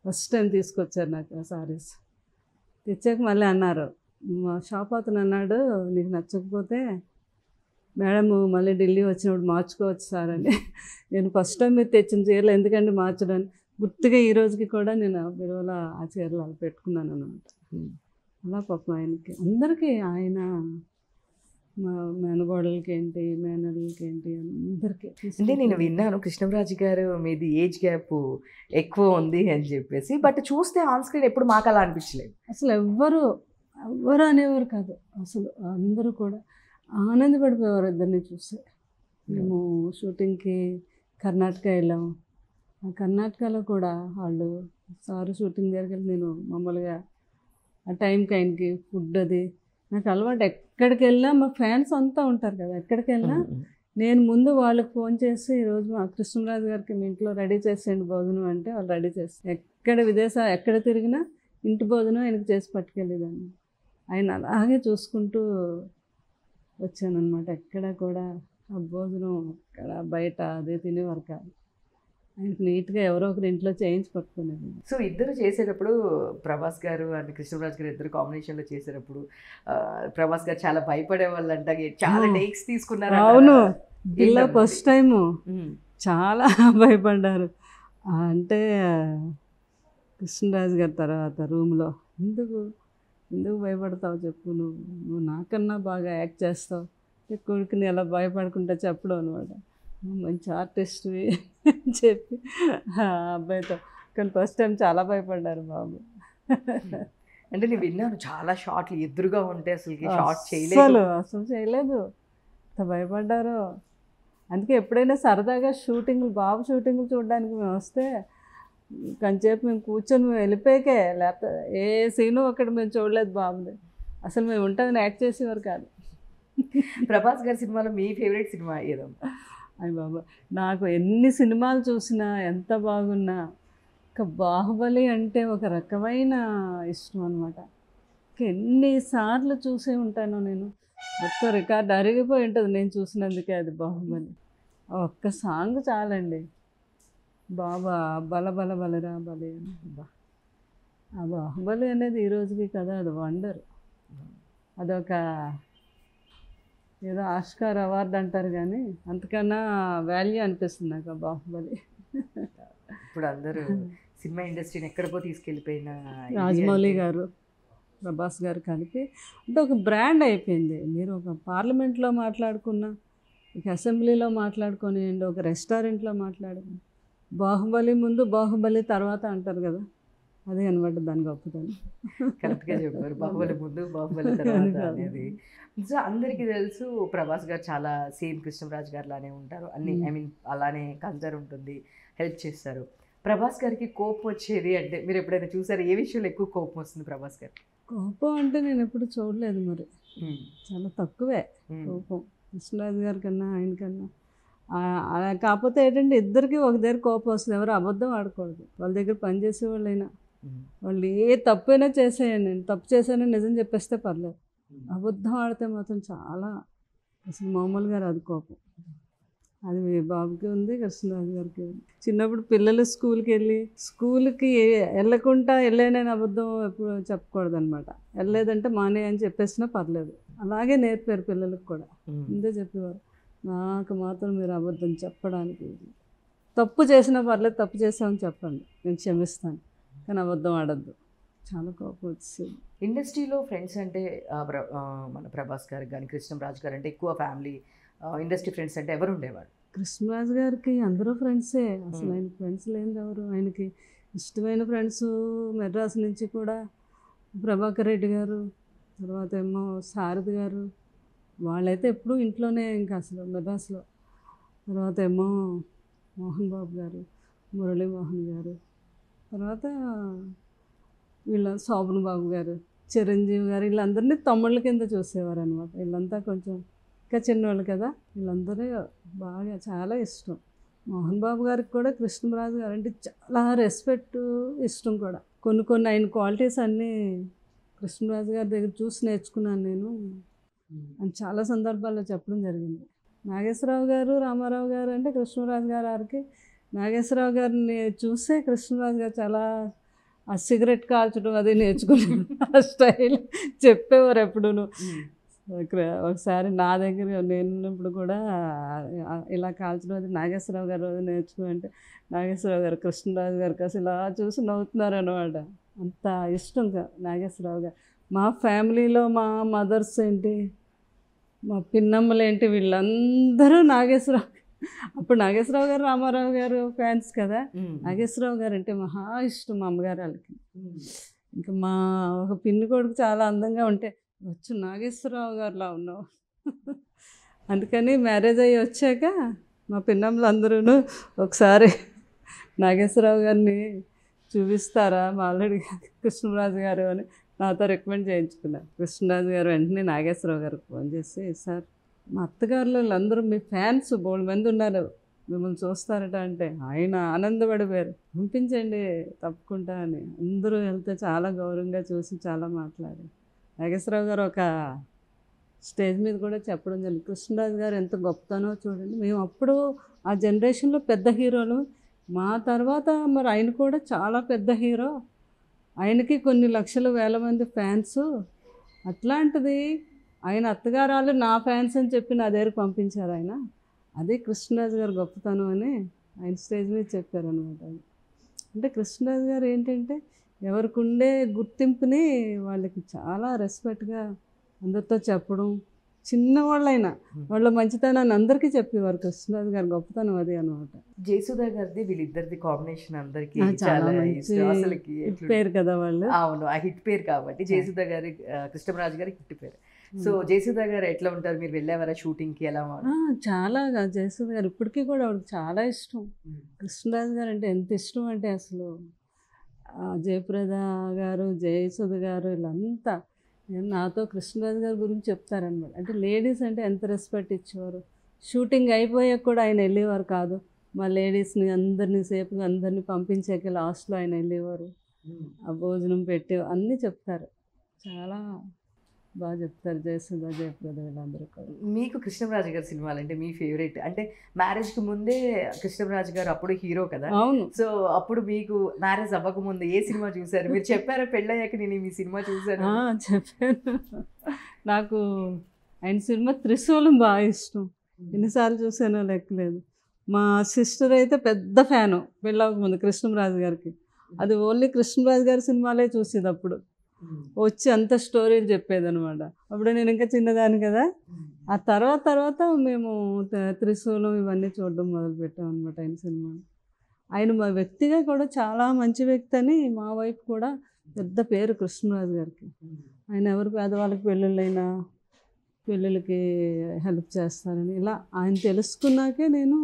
ఫస్ట్ టైం తీసుకొచ్చారు నాకు ఆ సారీస్. తెచ్చాక మళ్ళీ అన్నారు, మా షాప్ అతను అన్నాడు, నీకు నచ్చకపోతే మేడం మళ్ళీ ఢిల్లీ వచ్చినప్పుడు మార్చుకోవచ్చు సార్ అని. నేను ఫస్ట్ టైం మీరు తెచ్చిన చీరలు ఎందుకంటే మార్చడానికి, గుర్తుగా ఈ రోజుకి కూడా నేను బీరువాలో ఆ చీరలు అలా పెట్టుకున్నాను అన్నమాట. అలా పాపం ఆయనకి అందరికీ, ఆయన మా మేనగోడలకి ఏంటి, మేనల్కి ఏంటి, అందరికీ. అంటే నేను విన్నాను కృష్ణరాజు గారు మీది ఏజ్ గ్యాప్ ఎక్కువ ఉంది అని చెప్పేసి, బట్ చూస్తే ఆన్ స్క్రీన్ ఎప్పుడు మాకు అలా అనిపించలేదు. అసలు ఎవ్వరు అనేవారు కాదు, అసలు అందరూ కూడా ఆనందపడిపోయేవారు ఇద్దరిని చూస్తే. మేము షూటింగ్కి కర్ణాటక వెళ్ళాము. ఆ కర్ణాటకలో కూడా వాళ్ళు సారు షూటింగ్ దగ్గరికి నేను మామూలుగా ఆ టైంకి ఆయనకి ఫుడ్ అది నాకు అలవాటు. ఎక్కడికి వెళ్ళినా మా ఫ్యాన్స్ అంతా ఉంటారు కదా, ఎక్కడికి వెళ్ళినా నేను ముందు వాళ్ళకి ఫోన్ చేసి, ఈరోజు మా కృష్ణరాజు గారికి మీ ఇంట్లో రెడీ చేసేయండి భోజనం అంటే వాళ్ళు రెడీ చేస్తారు. ఎక్కడ తిరిగినా ఇంటి భోజనం ఆయనకు చేసి పట్టుకెళ్ళేదాన్ని. ఆయన అలాగే చూసుకుంటూ వచ్చానన్నమాట. ఎక్కడ కూడా ఆ భోజనం అక్కడ బయట అదే తినేవారు కాదు. ఆయనకు నీట్గా ఎవరో ఒకరి ఇంట్లో చేయించి పట్టుకునేది. సో ఇద్దరు చేసేటప్పుడు ప్రభాస్ గారు అండ్ కృష్ణరాజు గారు ఇద్దరు కాంబినేషన్లో చేసేటప్పుడు ప్రభాస్ గారు చాలా భయపడేవాళ్ళు అంట, చాలా టేక్స్ తీసుకున్నారు. అవును, ఇలా ఫస్ట్ టైము చాలా భయపడ్డారు. అంటే కృష్ణరాజు గారి తర్వాత రూమ్లో ఎందుకు భయపడతావు చెప్పు, నువ్వు నాకన్నా బాగా యాక్ట్ చేస్తావు, కొడుకుని ఎలా భయపడకుండా చెప్పడం అనమాట. మంచి ఆర్టిస్ట్వి చెప్పి ఆ అబ్బాయితో. కానీ ఫస్ట్ టైం చాలా భయపడ్డారు బాబు. అంటే నేను విన్నాను చాలా షార్ట్లు ఎదురుగా ఉంటే అసలు అసలు చేయలేదు, అంత భయపడ్డారు. అందుకే ఎప్పుడైనా సరదాగా బాబు షూటింగ్లు చూడడానికి మేము వస్తే కొంచెంసేపు మేము కూర్చొని మేము వెళ్ళిపోయాకే, లేకపోతే ఏ సీను అక్కడ మేము చూడలేదు బాబుని. అసలు మేము ఉంటామని యాక్ట్ చేసేవారు కాదు. ప్రభాస్ గారి సినిమాలో మీ ఫేవరెట్ సినిమా ఏదో? అయ్య బాబా, నాకు ఎన్ని సినిమాలు చూసినా ఎంత బాగున్నా ఒక బాహుబలి అంటే ఒక రకమైన ఇష్టం అనమాట. ఎన్నిసార్లు చూసే ఉంటాను నేను, మొత్తం రికార్డు అరిగిపోయి ఉంటుంది నేను చూసినందుకే అది బాహుబలి. ఒక్క సాంగ్ చాలండి, బాబా బల బల బలరా బలి అని. బా ఆ బాహుబలి అనేది ఈ రోజుకి కదా అది వండర్. అదొక ఏదో ఆస్కార్ అవార్డు అంటారు కానీ అంతకన్నా వాల్యూ అనిపిస్తుంది నాకు ఆ బాహుబలి. ఇప్పుడు అందరూ సినిమా ఇండస్ట్రీని ఎక్కడికో తీసుకెళ్ళిపోయిన రాజమౌళి గారు, ప్రభాస్ గారు కలిపి అంటే ఒక బ్రాండ్ అయిపోయింది. మీరు ఒక పార్లమెంట్లో మాట్లాడుకున్న, ఒక అసెంబ్లీలో మాట్లాడుకోనివ్వండి, ఒక రెస్టారెంట్లో మాట్లాడుకుని, బాహుబలి ముందు బాహుబలి తర్వాత అంటారు కదా, అదే అనమాట దాని గొప్పతనం. కరెక్ట్గా చెప్పారు. బాహుబలి ముందు బాహుబలి తర్వాత అనేది. సో అందరికీ తెలుసు ప్రభాస్ గారు చాలా సేమ్ కృష్ణరాజు గారు లానే ఉంటారు. అన్ని ఐ మీన్ అలానే కల్చర్ ఉంటుంది, హెల్ప్ చేస్తారు. ప్రభాస్ గారికి కోపం వచ్చేది అంటే మీరు ఎప్పుడైనా చూసారు? ఏ విషయంలో ఎక్కువ కోపం వస్తుంది ప్రభాస్ గారికి? కోపం అంటే నేను ఎప్పుడు చూడలేదు, మరి చాలా తక్కువే కోపం కృష్ణరాజు గారి కన్నా ఆయన కన్నా. అలా కాకపోతే ఏంటంటే ఇద్దరికి ఒక దగ్గర కోపం వస్తుంది. ఎవరు అబద్ధం ఆడకూడదు. వాళ్ళ దగ్గర పనిచేసే వాళ్ళైనా వాళ్ళు ఏ తప్పైనా చేసేయండి, నేను తప్పు చేశానని నిజం చెప్పేస్తే పర్లేదు. అబద్ధం ఆడితే మాత్రం చాలా అసలు మామూలుగా రాదు కోపం. అది మీ బాబుకి ఉంది, కృష్ణరాజు గారికి ఉంది. చిన్నప్పుడు పిల్లలు స్కూల్కి వెళ్ళకుండా వెళ్ళానని అబద్ధం ఎప్పుడు చెప్పకూడదు అనమాట. వెళ్ళలేదంటే మానే అని చెప్పేసినా పర్లేదు. అలాగే నేర్పారు పిల్లలకు కూడా. ముందే చెప్పేవారు, నాకు మాత్రం మీరు అబద్ధం చెప్పడానికి, తప్పు చేసినా పర్లేదు, తప్పు చేసామని చెప్పండి, నేను క్షమిస్తాను, కానీ అబద్ధం ఆడద్దు. చాలా కోపం వచ్చింది. ఇండస్ట్రీలో ఫ్రెండ్స్ అంటే మన ప్రభాస్ గారికి కానీ కృష్ణరాజు గారు అంటే ఎక్కువ ఫ్యామిలీ, ఇండస్ట్రీ ఫ్రెండ్స్ అంటే ఎవరు ఉండేవారు? కృష్ణరాజు గారికి అందరూ ఫ్రెండ్సే. అసలు ఆయన ఫ్రెండ్స్ లేనిది ఎవరు? ఆయనకి ఇష్టమైన ఫ్రెండ్స్ మెడ్రాస్ నుంచి కూడా ప్రభాకర్ రెడ్డి గారు, తర్వాత ఏమో సారథి గారు, వాళ్ళైతే ఎప్పుడూ ఇంట్లోనే ఇంకా అసలు మెడ్రాస్లో. తర్వాత ఏమో మోహన్ బాబు గారు, మురళీ మోహన్ గారు, తర్వాత వీళ్ళ శోభన్ బాబు గారు, చిరంజీవి గారు, వీళ్ళందరినీ తమ్ముళ్ళ కింద చూసేవారు అనమాట. వీళ్ళంతా కొంచెం ఇంకా చిన్నవాళ్ళు కదా, వీళ్ళందరూ బాగా చాలా ఇష్టం. మోహన్ బాబు గారికి కూడా కృష్ణరాజు గారు అంటే చాలా రెస్పెక్ట్, ఇష్టం కూడా. కొన్ని ఆయన క్వాలిటీస్ అన్నీ కృష్ణరాజు గారి దగ్గర చూసి నేర్చుకున్నాను నేను అని చాలా సందర్భాల్లో చెప్పడం జరిగింది. నాగేశ్వరరావు గారు, రామారావు గారు అంటే కృష్ణరాజు గారికి, నాగేశ్వరరావు గారిని చూసే కృష్ణరాజు గారు చాలా ఆ సిగరెట్ కాల్చడం అది నేర్చుకున్నాను. ఆ స్టైల్ చెప్పేవారు ఎప్పుడూను. ఒకసారి నా దగ్గర నేనున్నప్పుడు కూడా ఇలా కాల్చడం అది నాగేశ్వరరావు గారు నేర్చుకుంటే, నాగేశ్వరరావు గారు కృష్ణరాజు గారికి అసలు ఇలా చూసి నవ్వుతున్నారు అనమాట. అంత ఇష్టం నాగేశ్వరరావు గారు. మా ఫ్యామిలీలో మా మదర్స్ ఏంటి, మా పిన్నమ్మలు ఏంటి, వీళ్ళందరూ నాగేశ్వరరావు. అప్పుడు నాగేశ్వరరావు గారు, రామారావు గారు ఫ్యాన్స్ కదా. నాగేశ్వరరావు గారు అంటే మహా ఇష్టం మా అమ్మగారు వాళ్ళకి. ఇంకా మా ఒక పిన్ని కొడుకు చాలా అందంగా ఉంటే, వచ్చు నాగేశ్వరరావు గారిలా ఉన్నావు. అందుకని మ్యారేజ్ అయ్యి వచ్చాక మా పిన్నమ్మలు అందరూ ఒకసారి నాగేశ్వరరావు గారిని చూపిస్తారా మా ఆల్రెడీ కృష్ణరాజు గారు అని నాతో రికమెండ్ చేయించుకున్నారు. కృష్ణరాజు గారు వెంటనే నాగేశ్వరరావు గారికి ఫోన్ చేసి, సార్ మా అత్తగారులు అందరూ మీ ఫ్యాన్స్ బోల్డ్ మంది ఉన్నారు, మిమ్మల్ని చూస్తారట అంటే ఆయన ఆనందపడిపోయారు. పంపించండి తప్పకుండా అని. అందరూ వెళ్తే చాలా గౌరవంగా చూసి చాలా మాట్లాడారు. నాగేశ్వరరావు గారు ఒక స్టేజ్ మీద కూడా చెప్పడం జరిగింది, కృష్ణరాజు గారు ఎంత గొప్పతనో చూడండి. మేము అప్పుడు ఆ జనరేషన్లో పెద్ద హీరోలు, మా తర్వాత మరి ఆయన కూడా చాలా పెద్ద హీరో, ఆయనకి కొన్ని లక్షల వేల మంది ఫ్యాన్స్. అట్లాంటిది ఆయన అత్తగారాలు నా ఫ్యాన్స్ అని చెప్పి నా దగ్గరకు పంపించారు ఆయన. అదే కృష్ణరాజు గారు గొప్పతనం అని ఆయన స్టేజ్ మీద చెప్పారనమాట. అంటే కృష్ణరాజు గారు ఏంటంటే ఎవరికి ఉండే గుర్తింపుని వాళ్ళకి చాలా రెస్పెక్ట్గా అందరితో చెప్పడం, చిన్నవాళ్ళైనా వాళ్ళ మంచితనాన్ని అందరికీ చెప్పేవారు. కృష్ణరాజు గారి గొప్పతనం అది అనమాట. జయసుధా గారిది వీళ్ళిద్దరిది కాంబినేషన్ అందరికి చాలా మంచి పేరు కదా వాళ్ళు. అవును, ఆ హిట్ పేరు కాబట్టి జయసుధా గారి, కృష్ణరాజు గారి హిట్ పేరు. సో జయసుధా గారు ఎట్లా ఉంటారు? మీరు వెళ్ళేవారా షూటింగ్కి? ఎలా? చాలా. జయసుధ గారు ఇప్పటికీ కూడా ఆవిడకి చాలా ఇష్టం. కృష్ణరాజు గారు అంటే ఎంత ఇష్టం అంటే అసలు జయప్రద గారు, జయసుధ గారు వీళ్ళంతా నాతో కృష్ణరాజు గారి గురించి చెప్తారనమాట. అంటే లేడీస్ అంటే ఎంత రెస్పెక్ట్ ఇచ్చేవారు. షూటింగ్ అయిపోయాక కూడా ఆయన వెళ్ళేవారు కాదు, మా లేడీస్ని అందరినీ సేపుగా అందరినీ పంపించాక లాస్ట్లో ఆయన వెళ్ళేవారు, ఆ భోజనం పెట్టి అన్నీ చెప్తారు. చాలా బాగా చెప్తారు, జయసుధ, జయప్రద వీళ్ళందరూ కూడా. మీకు కృష్ణంరాజు గారి సినిమాలు అంటే మీ ఫేవరెట్ అంటే మ్యారేజ్కి ముందే కృష్ణంరాజు గారు అప్పుడు హీరో కదా, అవును. సో అప్పుడు మీకు మ్యారేజ్ అవ్వక ముందు ఏ సినిమా చూసారు? మీరు చెప్పారా పెళ్ళయ్యాక నేను మీ సినిమా చూసాను? చెప్పాను. నాకు ఆయన సినిమా త్రిశూలం బాగా ఇష్టం. ఎన్నిసార్లు చూసానో లెక్కలేదు. మా సిస్టర్ అయితే పెద్ద ఫ్యాను పెళ్ళవక ముందు కృష్ణంరాజు గారికి. అది ఓన్లీ కృష్ణరాజు గారి సినిమాలే చూసేది అప్పుడు. వచ్చి అంత స్టోరీలు చెప్పేదనమాట. అప్పుడు నేను ఇంకా చిన్నదాన్ని కదా. ఆ తర్వాత మేము త్రిశూలం ఇవన్నీ చూడడం మొదలుపెట్టాం అనమాట ఆయన సినిమాలు. ఆయన మా వ్యక్తిగా కూడా చాలా మంచి వ్యక్తి అని మా వైపు కూడా పెద్ద పేరు కృష్ణరాజు గారికి. ఆయన ఎవరు పేదవాళ్ళకి పెళ్ళిళ్ళకి హెల్ప్ చేస్తారని ఇలా ఆయన తెలుసుకున్నాకే నేను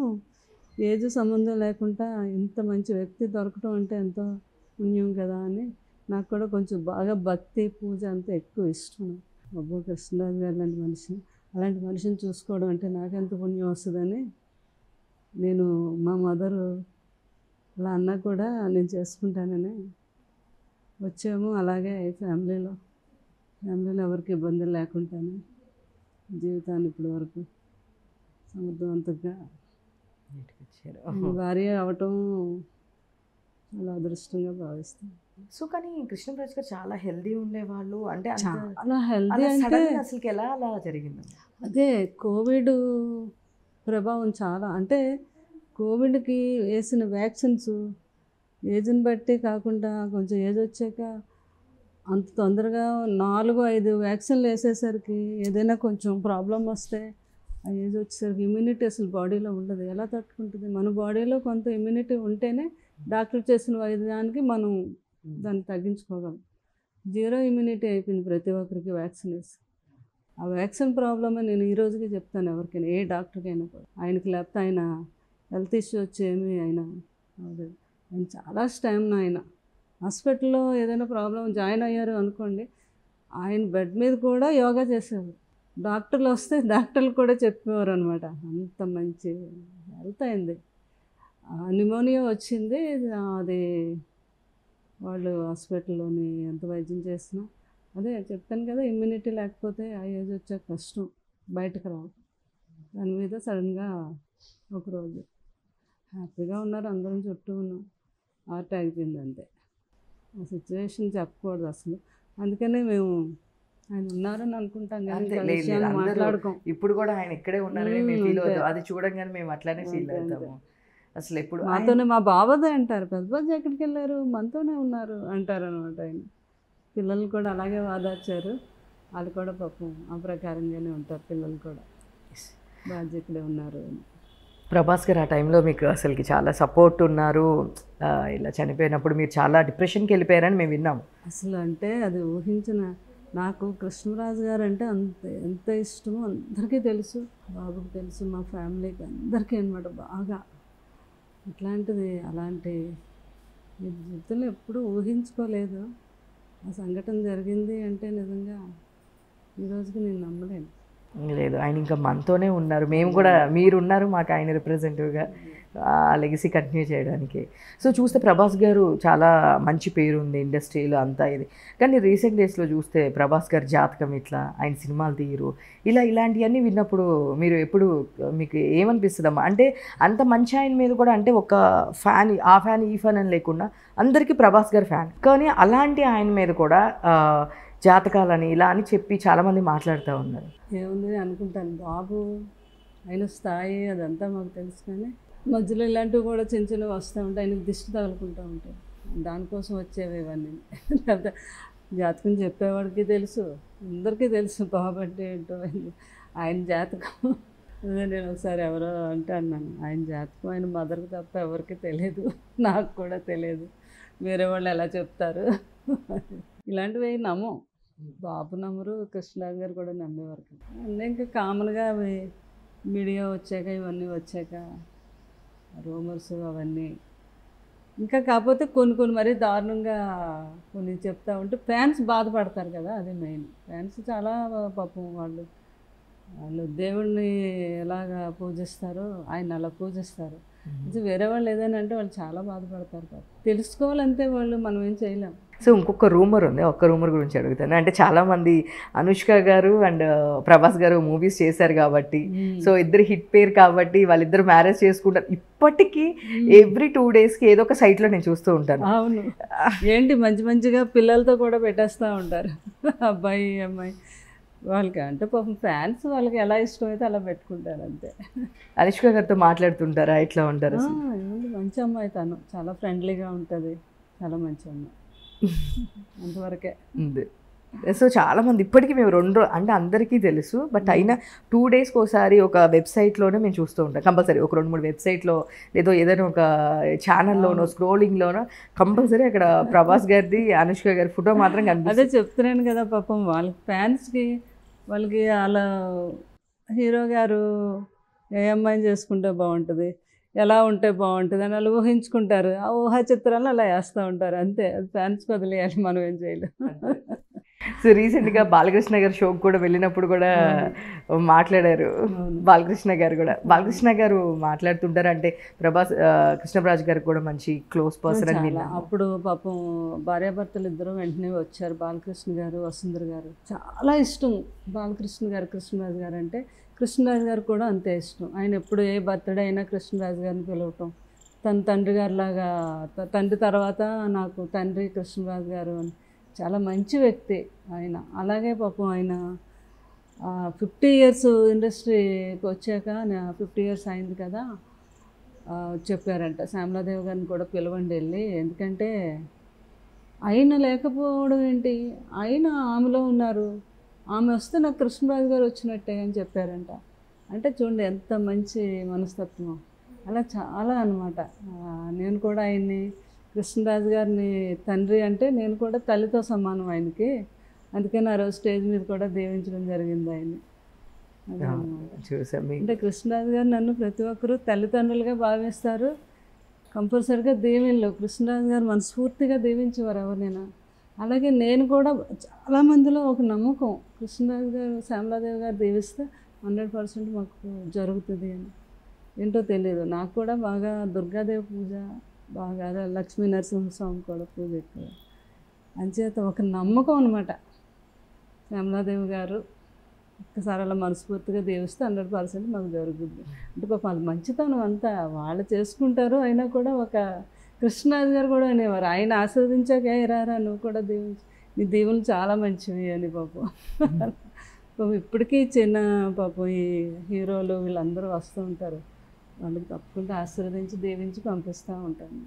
ఏజ్ సంబంధం లేకుండా ఇంత మంచి వ్యక్తి దొరకటం అంటే ఎంతో పుణ్యం కదా అని నాకు కూడా కొంచెం బాగా భక్తి పూజ అంతా ఎక్కువ ఇష్టం. అబ్బో కృష్ణరాజు గారు అలాంటి మనిషిని చూసుకోవడం అంటే నాకెంత పుణ్యం వస్తుందని నేను మా మదరు అలా అన్నా కూడా నేను చేసుకుంటానని వచ్చాము. అలాగే ఫ్యామిలీలో ఎవరికి ఇబ్బందులు లేకుండానే జీవితాన్ని ఇప్పటి వరకు సమర్థవంతంగా భార్య అవటం చాలా అదృష్టంగా భావిస్తాను. సో కానీ కృష్ణరాజు గారు చాలా హెల్దీ ఉండేవాళ్ళు అంటే చాలా హెల్దీ అంటే అసలు ఎలా అలా జరిగింది? అదే కోవిడ్ ప్రభావం చాలా. అంటే కోవిడ్కి వేసిన వ్యాక్సిన్స్ ఏజ్ని బట్టి కాకుండా కొంచెం ఏజ్ వచ్చాక అంత తొందరగా 4-5 వ్యాక్సిన్లు వేసేసరికి ఏదైనా కొంచెం ప్రాబ్లం వస్తే ఆ ఏజ్ వచ్చేసరికి ఇమ్యూనిటీ అసలు బాడీలో ఉండదు. ఎలా తట్టుకుంటుంది? మన బాడీలో కొంత ఇమ్యూనిటీ ఉంటేనే డాక్టర్ చేసిన వైద్యానికి మనం దాన్ని తగ్గించుకోగలం. 0 ఇమ్యూనిటీ అయిపోయింది ప్రతి ఒక్కరికి వ్యాక్సిన్ వేసి. ఆ వ్యాక్సిన్ ప్రాబ్లమే నేను ఈ రోజుకి చెప్తాను ఎవరికైనా, ఏ డాక్టర్కైనా కూడా. ఆయనకి లేకపోతే ఆయన హెల్త్ ఇష్యూ వచ్చేమి ఆయన చాలా స్టామినా. ఆయన హాస్పిటల్లో ఏదైనా ప్రాబ్లం జాయిన్ అయ్యారు అనుకోండి, ఆయన బెడ్ మీద కూడా యోగా చేసేవారు. డాక్టర్లు వస్తే డాక్టర్లు కూడా చెప్పేవారు అనమాట. అంత మంచి హెల్త్ అయింది. న్యూమోనియా వచ్చింది. అది వాళ్ళు హాస్పిటల్లోని ఎంత వైద్యం చేసినా అదే చెప్పాను కదా, ఇమ్యూనిటీ లేకపోతే ఆ ఏజ్ వచ్చాక కష్టం బయటకు రావు. దాని మీద సడన్గా ఒకరోజు హ్యాపీగా ఉన్నారు, అందరం చుట్టూ ఉన్నాం, హార్ట్ ఆగిపోయింది అంతే. ఆ సిచ్యువేషన్ చెప్పకూడదు అసలు. అందుకనే మేము ఆయన ఉన్నారని అనుకుంటాం కానీ మాట్లాడుకోం. ఇప్పుడు కూడా ఆయన ఇక్కడే ఉన్నారని మేము ఫీల్ అవుతాం. అది చూడంగానే మేము అట్లానే ఫీల్ అవుతాము. అసలు ఎప్పుడు మాతోనే మా బావదే అంటారు, పెద్ద బాబు ఎక్కడికి వెళ్ళారు, మనతోనే ఉన్నారు అంటారు అనమాట. ఆయన పిల్లలు కూడా అలాగే వాదార్చారు. వాళ్ళు కూడా పాపం ఆ ప్రకారంగానే ఉంటారు. పిల్లలు కూడా బాగా ఇక్కడే ఉన్నారు. ప్రభాస్ గారు ఆ టైంలో మీకు అసలుకి చాలా సపోర్ట్ ఉన్నారు. ఇలా చనిపోయినప్పుడు మీరు చాలా డిప్రెషన్కి వెళ్ళిపోయారని మేము విన్నాము. అసలు అంటే అది ఊహించిన. నాకు కృష్ణరాజు గారు అంటే ఎంత ఇష్టమో అందరికీ తెలుసు, బాబుకి తెలుసు, మా ఫ్యామిలీకి అందరికీ అనమాట బాగా. అలాంటి జీవితంలో ఎప్పుడూ ఊహించుకోలేదు. ఆ సంఘటన జరిగింది అంటే నిజంగా ఈ రోజుకి నేను నమ్మలేను. లేదు, ఆయన ఇంకా మనతోనే ఉన్నారు. మేము కూడా మీరున్నారు మాకు ఆయన రిప్రజెంటివ్గా ఆ లెగసీ కంటిన్యూ చేయడానికి. సో చూస్తే ప్రభాస్ గారు చాలా మంచి పేరు ఉంది ఇండస్ట్రీలో అంతా ఇది. కానీ రీసెంట్ డేస్లో చూస్తే ప్రభాస్ గారి జాతకం ఇట్లా, ఆయన సినిమాలు తీయరు, ఇలాంటివన్నీ విన్నప్పుడు మీరు ఎప్పుడు మీకు ఏమనిపిస్తుందమ్మా? అంటే అంత మంచి ఆయన మీద కూడా అంటే ఒక ఫ్యాన్, ఆ ఫ్యాన్ ఈ ఫ్యాన్ అని లేకుండా అందరికీ ప్రభాస్ గారు ఫ్యాన్, కానీ అలాంటి ఆయన మీద కూడా జాతకాలని ఇలా అని చెప్పి చాలామంది మాట్లాడుతూ ఉన్నారు. ఏముంది అనుకుంటాను, బాబు ఆయన స్థాయి అదంతా మాకు తెలుసు, కానీ మధ్యలో ఇలాంటివి కూడా చిన్న చిన్నవి వస్తూ ఉంటాయి. ఆయనకు దిష్టి తగులుకుంటూ ఉంటాయి, దానికోసం వచ్చేవి ఇవన్నీ. లేకపోతే జాతకం చెప్పేవాడికి తెలుసు, అందరికీ తెలుసు బాబు అంటే ఏంటో. ఆయన జాతకం అదే నేను ఒకసారి ఎవరో అంటే అన్నాను, ఆయన జాతకం ఆయన మదర్కి తప్ప ఎవరికి తెలియదు, నాకు కూడా తెలియదు, వేరే వాళ్ళు ఎలా చెప్తారు. ఇలాంటివి నమ్మం. బాబు నమ్మరు, కృష్ణరాజు గారు కూడా నమ్మేవారు. అన్నీ ఇంకా కామన్గా అవి మీడియా వచ్చాక ఇవన్నీ వచ్చాక రూమర్స్ అవన్నీ ఇంకా. కాకపోతే కొన్ని మరీ దారుణంగా కొన్ని చెప్తా ఉంటే ఫ్యాన్స్ బాధపడతారు కదా, అది మెయిన్. ఫ్యాన్స్ చాలా పాపం వాళ్ళు దేవుడిని ఎలాగా పూజిస్తారో ఆయన అలా పూజిస్తారు. వేరే వాళ్ళు ఏదైనా అంటే వాళ్ళు చాలా బాధపడతారు. తెలుసుకోవాలంటే వాళ్ళు మనం ఏం చేయలేం. సో ఇంకొక రూమర్ ఉంది, ఒక్క రూమర్ గురించి అడుగుతాను. అంటే చాలామంది అనుష్క గారు అండ్ ప్రభాస్ గారు మూవీస్ చేశారు కాబట్టి, సో ఇద్దరు హిట్ పేరు కాబట్టి వాళ్ళిద్దరు మ్యారేజ్ చేసుకుంటారు. ఇప్పటికీ ఎవ్రీ 2 daysకి ఏదో ఒక సైట్లో నేను చూస్తూ ఉంటాను. అవును, ఏంటి మంచి మంచిగా పిల్లలతో కూడా పెట్టేస్తూ ఉంటారు అబ్బాయి అమ్మాయి. వాళ్ళకి అంటే పాపం ఫ్యాన్స్ వాళ్ళకి ఎలా ఇష్టమైతే అలా పెట్టుకుంటారు అంతే. అనుష్క గారితో మాట్లాడుతుంటారా, ఎట్లా ఉంటారు? ఏముంది, మంచి అమ్మాయి, తను చాలా ఫ్రెండ్లీగా ఉంటుంది, చాలా మంచి అమ్మాయి, అంతవరకే ఉంది. సో చాలామంది ఇప్పటికీ మేము 2 అంటే అందరికీ తెలుసు, బట్ అయినా 2 daysకి ఒకసారి ఒక వెబ్సైట్లోనే మేము చూస్తూ ఉంటాం కంపల్సరీ. ఒక 2-3 వెబ్సైట్లో లేదో ఏదైనా ఒక ఛానల్లోనో స్క్రోలింగ్లోనో కంపల్సరీ అక్కడ ప్రభాస్ గారిది అనుష్క గారి ఫోటో మాత్రం కనిపిస్తుంది. అదే చెప్తున్నాను కదా, పాపం వాళ్ళకి ఫ్యాన్స్కి వాళ్ళకి అలా హీరో గారు ఏ అమ్మాయిని చేసుకుంటే బాగుంటుంది, ఎలా ఉంటే బాగుంటుంది అని వాళ్ళు ఊహించుకుంటారు. ఆ ఊహా చిత్రాలు అలా వేస్తూ ఉంటారు అంతే. అది ఫ్యాన్స్కి వదిలేయాలి, మనం ఏం చేయలేం. సో రీసెంట్గా బాలకృష్ణ గారి షోకి కూడా వెళ్ళినప్పుడు కూడా మాట్లాడారు బాలకృష్ణ గారు కూడా. బాలకృష్ణ గారు మాట్లాడుతుంటారు అంటే ప్రభాస్ కృష్ణరాజు గారికి కూడా మంచి క్లోజ్ పర్సన్ అని విన్నాను. అప్పుడు పాపం భార్యాభర్తలు ఇద్దరు వెంటనే వచ్చారు, బాలకృష్ణ గారు వసుంధర గారు. చాలా ఇష్టం బాలకృష్ణ గారు కృష్ణరాజు గారు అంటే. కృష్ణరాజు గారు కూడా అంతే ఇష్టం. ఆయన ఎప్పుడు ఏ బర్త్డే అయినా కృష్ణరాజు గారిని పిలవటం, తన తండ్రి గారిలాగా, తండ్రి తర్వాత నాకు తండ్రి కృష్ణరాజు గారు అని. చాలా మంచి వ్యక్తి ఆయన. అలాగే పాపం ఆయన 50 years ఇండస్ట్రీకి వచ్చాక 50 years అయింది కదా, చెప్పారంట శ్యామలాదేవి గారిని కూడా పిలవండి వెళ్ళి, ఎందుకంటే ఆయన లేకపోవడం ఏంటి, ఆయన ఆమెలో ఉన్నారు, ఆమె వస్తే నాకు కృష్ణరాజు గారు వచ్చినట్టే అని చెప్పారంట. అంటే చూడండి ఎంత మంచి మనస్తత్వం. అలా చాలా అనమాట. నేను కూడా ఆయన్ని కృష్ణరాజు గారిని తండ్రి అంటే నేను కూడా తల్లితో సమానం ఆయనకి. అందుకని ఆ రోజు స్టేజ్ మీద కూడా దీవించడం జరిగింది ఆయన్ని. అంటే కృష్ణరాజు గారు నన్ను ప్రతి ఒక్కరూ తల్లిదండ్రులుగా భావిస్తారు. కంపల్సరిగా దీవెనలు కృష్ణరాజు గారు మనస్ఫూర్తిగా దీవించేవారు ఎవరినైనా. అలాగే నేను కూడా చాలామందిలో ఒక నమ్మకం, కృష్ణరాజు గారు శ్యామలాదేవి గారు దీవిస్తే 100% మాకు జరుగుతుంది అని. ఏంటో తెలియదు, నాకు కూడా బాగా దుర్గాదేవి పూజ బాగా, లక్ష్మీ నరసింహస్వామి కూడా పూజ ఎక్కువ. అంచేత ఒక నమ్మకం అనమాట. శ్యామలాదేవి గారు ఒక్కసారి అలా మనస్ఫూర్తిగా దీవిస్తే 100% మాకు జరుగుతుంది. అంటే పాపం వాళ్ళ మంచితనం అంతా వాళ్ళు చేసుకుంటారు. అయినా కూడా ఒక కృష్ణరాజు గారు కూడా అనేవారు, ఆయన ఆస్వాదించాక రారా నువ్వు కూడా దీవించు, నీ దీవులు చాలా మంచివి అని. పాపం పాపం ఇప్పటికీ చిన్న పాపం ఈ హీరోలు వీళ్ళందరూ వస్తూ ఉంటారు, వాళ్ళకి తప్పకుండా ఆశీర్వదించి దీవించి పంపిస్తూ ఉంటాను.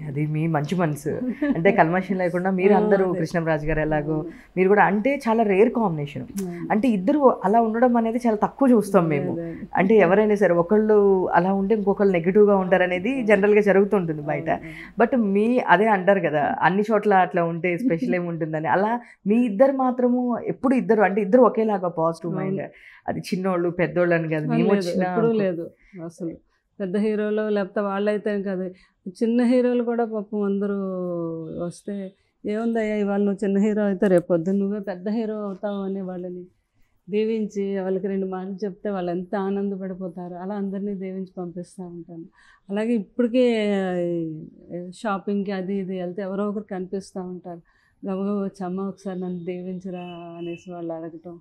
అది మీ మంచి మనసు, అంటే కల్మషం లేకుండా మీరు అందరూ కృష్ణరాజు గారు ఎలాగో మీరు కూడా, అంటే చాలా రేర్ కాంబినేషన్. అంటే ఇద్దరు అలా ఉండడం అనేది చాలా తక్కువ చూస్తాం మేము. అంటే ఎవరైనా సరే ఒకళ్ళు అలా ఉంటే ఇంకొకళ్ళు నెగిటివ్గా ఉంటారనేది జనరల్గా జరుగుతుంటుంది బయట. బట్ మీ అదే అంటారు కదా, అన్ని చోట్ల అట్లా ఉంటే స్పెషల్ ఏముంటుందని. అలా మీ ఇద్దరు మాత్రము ఎప్పుడు ఇద్దరు అంటే ఇద్దరు ఒకేలాగా పాజిటివ్ మైండ్. అది చిన్నోళ్ళు పెద్దోళ్ళు అని కాదు, మేము వచ్చిన లేదు అసలు. పెద్ద హీరోలు లేకపోతే వాళ్ళైతే కాదు, చిన్న హీరోలు కూడా పాపం అందరూ వస్తే ఏముందయ్యా ఇవాళ నువ్వు చిన్న హీరో అయితే రేపు పొద్దున్న నువ్వే పెద్ద హీరో అవుతావు అని వాళ్ళని దీవించి వాళ్ళకి 2 మాటలు చెప్తే వాళ్ళు ఎంత ఆనందపడిపోతారు. అలా అందరినీ దీవించి పంపిస్తూ ఉంటాను. అలాగే ఇప్పటికీ షాపింగ్కి అది ఇది వెళ్తే ఎవరో ఒకరు కనిపిస్తూ ఉంటారు, గబగబా వచ్చి అమ్మ ఒకసారి నన్ను దీవించరా అనేసి వాళ్ళు అడగటం.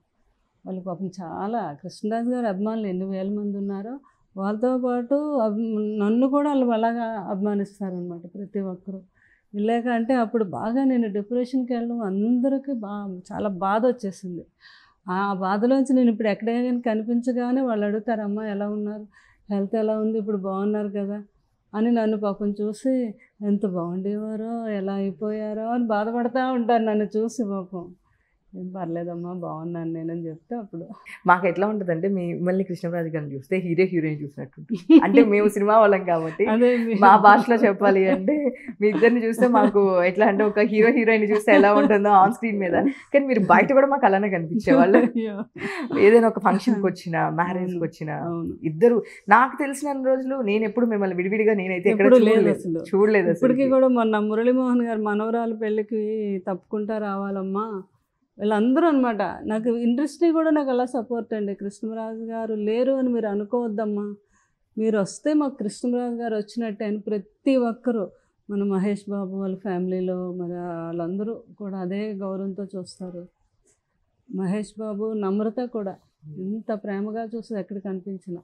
వాళ్ళు పాపం చాలా కృష్ణరాజు గారి అభిమానులు ఎన్ని వేల మంది ఉన్నారో వాళ్ళతో పాటు నన్ను కూడా వాళ్ళు అలాగా అభిమానిస్తారనమాట ప్రతి ఒక్కరు. వెళ్ళాక అంటే అప్పుడు బాగా నేను డిప్రెషన్కి వెళ్ళడం అందరికీ చాలా బాధ వచ్చేసింది. ఆ బాధలోంచి నేను ఇప్పుడు ఎక్కడైనా కనిపించగానే వాళ్ళు అడుగుతారు, అమ్మ ఎలా ఉన్నారు, హెల్త్ ఎలా ఉంది, ఇప్పుడు బాగున్నారు కదా అని. నన్ను పాపం చూసి ఎంత బాగుండేవారో ఎలా అయిపోయారో అని బాధపడతా ఉంటారు నన్ను చూసి. పాపం ఏం పర్లేదమ్మా బాగున్నాను నేనని చెప్తే అప్పుడు మాకు ఎట్లా ఉంటుందంటే మిమ్మల్ని కృష్ణరాజు గారిని చూస్తే హీరో హీరోయిన్ చూసినట్టు. అంటే మేము సినిమా వాళ్ళం కాబట్టి మా భాషలో చెప్పాలి అంటే మీ ఇద్దరిని చూస్తే మాకు ఎట్లా అంటే ఒక హీరో హీరోయిన్ చూస్తే ఎలా ఉంటుందో ఆన్ స్క్రీన్ మీద, కానీ మీరు బయట కూడా మాకు అలానే కనిపించేవాళ్ళు. ఏదైనా ఒక ఫంక్షన్కి వచ్చినా మ్యారేజ్కి వచ్చినా ఇద్దరు. నాకు తెలిసిన రోజులు నేను ఎప్పుడు మిమ్మల్ని విడివిడిగా నేనైతే ఎక్కడ చూడలేదు. ఇప్పటికీ కూడా మొన్న మురళీమోహన్ గారు మనవరాలు పెళ్ళికి తప్పుకుంటా రావాలమ్మా వీళ్ళందరూ అనమాట. నాకు ఇండస్ట్రీ కూడా నాకు అలా సపోర్ట్ అండి. కృష్ణరాజు గారు లేరు అని మీరు అనుకోవద్దమ్మా, మీరు వస్తే మాకు కృష్ణరాజు గారు వచ్చినట్టే అని ప్రతి ఒక్కరూ మన మహేష్ బాబు వాళ్ళ ఫ్యామిలీలో మరి వాళ్ళందరూ కూడా అదే గౌరవంతో చూస్తారు. మహేష్ బాబు నమ్రత కూడా ఇంత ప్రేమగా చూస్తే ఎక్కడ కనిపించిన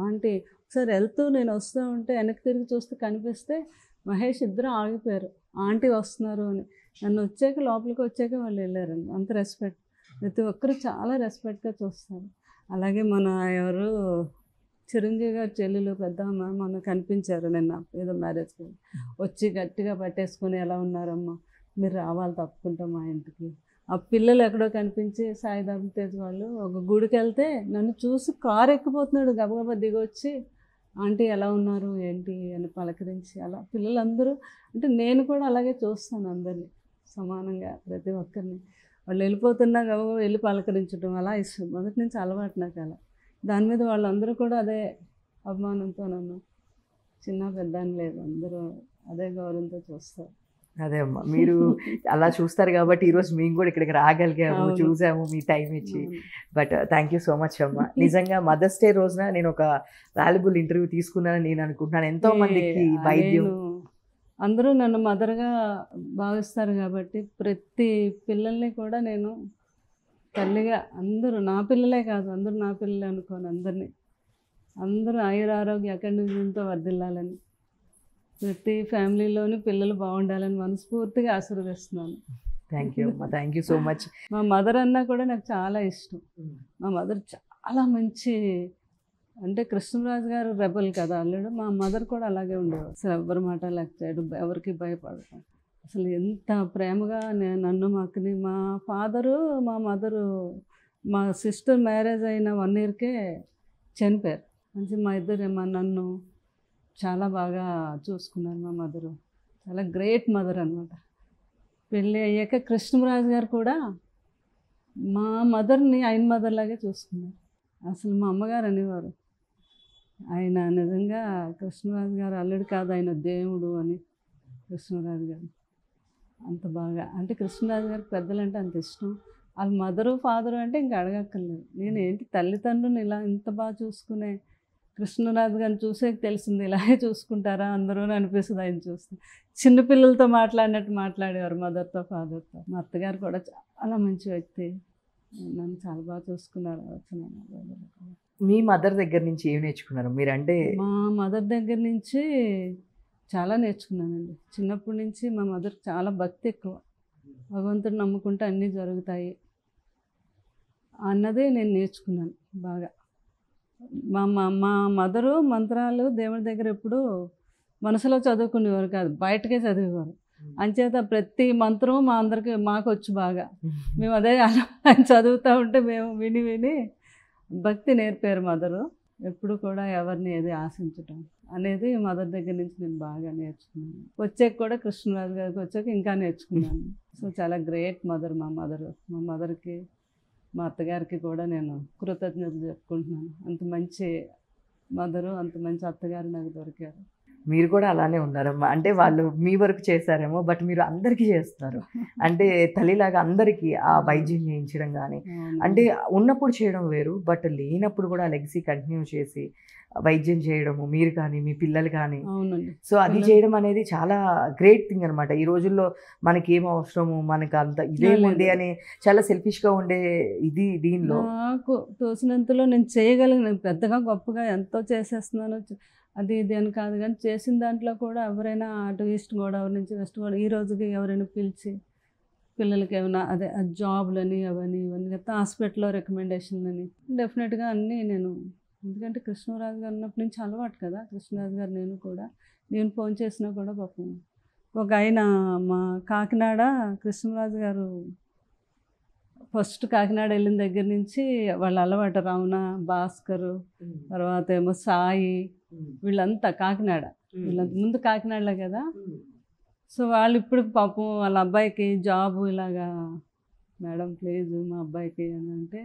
ఆంటీ ఒకసారి వెళ్తూ నేను వస్తూ ఉంటే వెనక్కి తిరిగి చూస్తే కనిపిస్తే మహేష్ ఇద్దరు ఆగిపోయారు, ఆంటీ వస్తున్నారు అని. నన్ను వచ్చాక లోపలికి వచ్చాక వాళ్ళు వెళ్ళారండి. అంత రెస్పెక్ట్, ప్రతి ఒక్కరు చాలా రెస్పెక్ట్గా చూస్తారు. అలాగే మన ఎవరు చిరంజీవి గారి చెల్లెలు పెద్దమ్మ మొన్న కనిపించారు నిన్న ఏదో మ్యారేజ్కి వచ్చి గట్టిగా పట్టేసుకొని ఎలా ఉన్నారమ్మా మీరు రావాలి తప్పుకుంటా మా ఇంటికి. ఆ పిల్లలు ఎక్కడో కనిపించి సాయిధరం తేజ్ వాళ్ళు ఒక గుడికి వెళ్తే నన్ను చూసి కారు ఎక్కిపోతున్నాడు, గబగబా దిగొచ్చి ఆంటీ ఎలా ఉన్నారు ఏంటి అని పలకరించి అలా పిల్లలందరూ. అంటే నేను కూడా అలాగే చూస్తాను అందరినీ సమానంగా, ప్రతి ఒక్కరిని. వాళ్ళు వెళ్ళిపోతున్నా గబగబా వెళ్ళి పలకరించడం అలా ఇష్టం, మొదటి నుంచి అలవాటు నాకు అలా. దాని మీద వాళ్ళందరూ కూడా అదే అభిమానంతో నన్ను చిన్న పెద్ద అని లేదు, అందరూ అదే గౌరవంతో చూస్తారు. అదే అమ్మా, మీరు అలా చూస్తారు కాబట్టి ఈరోజు మేము కూడా ఇక్కడికి రాగలిగాము, చూసాము మీ టైం ఇచ్చి. But thank you so much అమ్మ. నిజంగా మదర్స్ డే రోజున నేను ఒక వాల్యుబుల్ ఇంటర్వ్యూ తీసుకున్నానని నేను అనుకుంటున్నాను. ఎంతో మందికి వైద్యం అందరూ నన్ను మదర్గా భావిస్తారు కాబట్టి ప్రతి పిల్లల్ని కూడా నేను తల్లిగా, అందరూ నా పిల్లలే కాదు అందరూ నా పిల్లలే అనుకోను, అందరూ ఆయురారోగ్య అఖండితంతో వర్ధిల్లాలని, ప్రతి ఫ్యామిలీలోని పిల్లలు బాగుండాలని మనస్ఫూర్తిగా ఆశీర్వదిస్తున్నాను. థ్యాంక్ యూ అమ్మా, థ్యాంక్ యూ సో మచ్. మా మదర్ అన్నా కూడా నాకు చాలా ఇష్టం. మా మదర్ చాలా మంచి, అంటే కృష్ణరాజు గారు రెబల్ కదా అల్లుడు, మా మదర్ కూడా అలాగే ఉండేవారు. అసలు ఎవరి మాట లేకపోయాడు, ఎవరికి భయపడతాం. అసలు ఎంత ప్రేమగా నన్ను మాకుని, మా ఫాదరు మా మదరు, మా సిస్టర్ మ్యారేజ్ అయిన 1 yearకే చనిపోయారు. మంచి మా ఇద్దరు నన్ను చాలా బాగా చూసుకున్నారు. మా మదరు చాలా గ్రేట్ మదర్ అనమాట. పెళ్ళి అయ్యాక కృష్ణరాజు గారు కూడా మా మదర్ని ఆయన మదర్ లాగే చూసుకున్నారు. అసలు మా అమ్మగారు అనేవారు, ఆయన నిజంగా కృష్ణరాజు గారు అల్లుడు కాదు, ఆయన దేవుడు అని. కృష్ణరాజు గారు అంత బాగా, అంటే కృష్ణరాజు గారికి పెద్దలంటే అంత ఇష్టం. వాళ్ళ మదరు ఫాదరు అంటే ఇంకా అడగక్కర్లేదు. నేను ఏంటి తల్లిదండ్రులను ఇలా ఇంత బాగా చూసుకునే కృష్ణరాజు గారిని చూసే తెలిసింది, ఇలాగే చూసుకుంటారా అందరూ అని అనిపిస్తుంది ఆయన చూస్తే. చిన్నపిల్లలతో మాట్లాడినట్టు మాట్లాడేవారు మదర్తో ఫాదర్తో. మా అత్తగారు కూడా చాలా మంచి వ్యక్తి, నన్ను చాలా బాగా చూసుకున్నారు. మీ మదర్ దగ్గర నుంచి ఏం నేర్చుకున్నారు మీరు? అంటే మా మదర్ దగ్గర నుంచి చాలా నేర్చుకున్నానండి. చిన్నప్పటి నుంచి మా మదర్ చాలా భక్తి ఎక్కువ, భగవంతుడు నమ్ముకుంటే అన్నీ జరుగుతాయి అన్నదే నేను నేర్చుకున్నాను బాగా. మా మదరు మంత్రాలు దేవుడి దగ్గర ఎప్పుడు మనసులో చదువుకునేవారు కాదు, బయటకే చదివేవారు. అంచేత ప్రతి మంత్రం మా అందరికి మాకు వచ్చు బాగా. మేము అదే చదువుతూ ఉంటే మేము విని విని భక్తి నేర్పారు మదరు. ఎప్పుడు కూడా ఎవరిని ఏది ఆశించటం అనేది మదర్ దగ్గర నుంచి నేను బాగా నేర్చుకున్నాను. వచ్చాక కూడా కృష్ణరాజు గారికి వచ్చాక ఇంకా నేర్చుకున్నాను. సో చాలా గ్రేట్ మదర్ మా మదరు. మా మదర్కి మా అత్తగారికి కూడా నేను కృతజ్ఞతలు చెప్పుకుంటున్నాను. అంత మంచి మదరు, అంత మంచి అత్తగారు నాకు దొరికారు. మీరు కూడా అలానే ఉన్నారమ్మా. అంటే వాళ్ళు మీ వరకు చేశారేమో, బట్ మీరు అందరికీ చేస్తున్నారు. అంటే తల్లిలాగా అందరికీ ఆ వైద్యం చేయించడం కానీ, అంటే ఉన్నప్పుడు చేయడం వేరు, బట్ లేనప్పుడు కూడా లెగసీ కంటిన్యూ చేసి వైద్యం చేయడము మీరు కానీ మీ పిల్లలు కానీ. అవునండి. సో అది చేయడం అనేది చాలా గ్రేట్ థింగ్ అనమాట. ఈ రోజుల్లో మనకి ఏం అవసరము, మనకు అంత ఇదేముంది అని చాలా సెల్ఫిష్గా ఉండే ఇది దీనిలో నాకు తోచినంతలో నేను చేయగలిగిన, పెద్దగా గొప్పగా ఎంతో చేసేస్తున్నాను అది ఇది అని కాదు, కానీ చేసిన దాంట్లో కూడా ఎవరైనా అటు ఈస్ట్ గోదావరి నుంచి వెస్ట్ గోదావరి ఈ రోజుకి ఎవరైనా పిలిచి పిల్లలకి ఏమైనా అదే జాబ్లని అవన్నీ ఇవన్నీ చెప్తే హాస్పిటల్లో రికమెండేషన్లని డెఫినెట్గా అన్నీ నేను, ఎందుకంటే కృష్ణరాజు గారు ఉన్నప్పటి నుంచి అలవాటు కదా. కృష్ణరాజు గారు నేను ఫోన్ చేసినా కూడా పాపం ఒక ఆయన మా కాకినాడ కృష్ణరాజు గారు ఫస్ట్ కాకినాడ వెళ్ళిన దగ్గర నుంచి వాళ్ళ అలవాటు రమణ, భాస్కరు, తర్వాత ఏమో సాయి, వీళ్ళంతా కాకినాడ, వీళ్ళంత ముందు కాకినాడలో కదా. సో వాళ్ళు ఇప్పుడు పాపం వాళ్ళ అబ్బాయికి జాబు ఇలాగా మేడం ప్లీజ్ మా అబ్బాయికి అని అంటే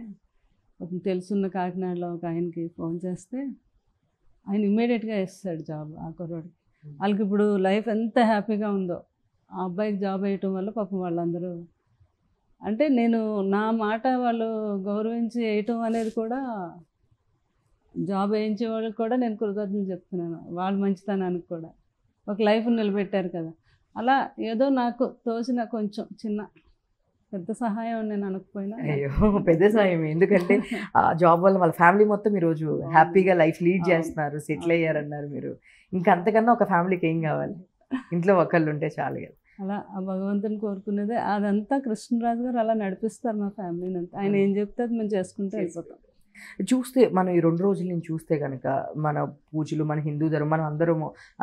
పాపం తెలుసున్న కాకినాడలో ఒక ఆయనకి ఫోన్ చేస్తే ఆయన ఇమ్మీడియట్గా ఇస్తాడు జాబ్ ఆ కుర్రోడికి. వాళ్ళకి ఇప్పుడు లైఫ్ ఎంత హ్యాపీగా ఉందో ఆ అబ్బాయికి జాబ్ వేయటం వల్ల పాపం వాళ్ళందరూ, అంటే నేను నా మాట వాళ్ళు గౌరవించి వేయటం అనేది కూడా, జాబ్ వేయించే వాళ్ళకి కూడా నేను కృతజ్ఞతలు చెప్తున్నాను వాళ్ళ మంచితనానికి కూడా. ఒక లైఫ్ నిలబెట్టారు కదా. అలా ఏదో నాకు తోచిన కొంచెం చిన్న పెద్ద సహాయం అని నేను అనకపోయినా అయ్యో! పెద్ద సాయం. ఎందుకంటే ఆ జాబ్ వల్ల వాళ్ళ ఫ్యామిలీ మొత్తం ఈరోజు హ్యాపీగా లైఫ్ లీడ్ అవును. చేస్తున్నారు, సెటిల్ అయ్యారన్నారు మీరు. ఇంకా అంతకన్నా ఒక ఫ్యామిలీకి ఏం కావాలి? ఇంట్లో ఒకళ్ళు ఉంటే చాలు కదా. అలా ఆ భగవంతుని కోరుకునేదే. అదంతా కృష్ణరాజు గారు అలా నడిపిస్తారు మా ఫ్యామిలీని అంతా. ఆయన ఏం చెప్తే అది మేము చేసుకుంటూ వెళ్ళిపోతాం. చూస్తే మనం ఈ 2 రోజుల నుంచి చూస్తే గనక మన పూజలు, మన హిందూ ధర్మం, మనం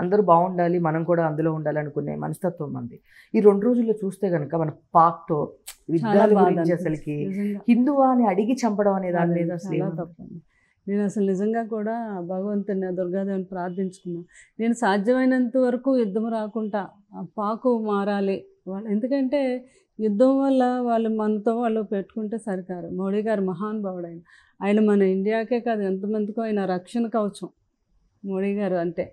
అందరూ బాగుండాలి, మనం కూడా అందులో ఉండాలనుకునే మనస్తత్వం మనది. ఈ 2 రోజుల్లో చూస్తే గనక మన పాక్‌తో చాలా యుద్ధాల బాధ గురించి అనిపించింది అసలుకి నిజంగా. హిందువా అని అడిగి చంపడం అనే దాని మీద అదే అసలు చాలా తప్పండి. నేను అసలు నిజంగా కూడా భగవంతుని ఆ దుర్గాదేవిని ప్రార్థించుకున్నాను. నేను సాధ్యమైనంత వరకు యుద్ధం రాకుండా ఆ పాకు మారాలి వాళ్ళు. ఎందుకంటే యుద్ధం వల్ల వాళ్ళు మనతో వాళ్ళు పెట్టుకుంటే సరికారు. మోడీ గారు మహానుభావుడు ఆయన. ఆయన మన ఇండియాకే కాదు ఎంతమందికో ఆయన రక్షణ కవచం మోడీ గారు అంటే.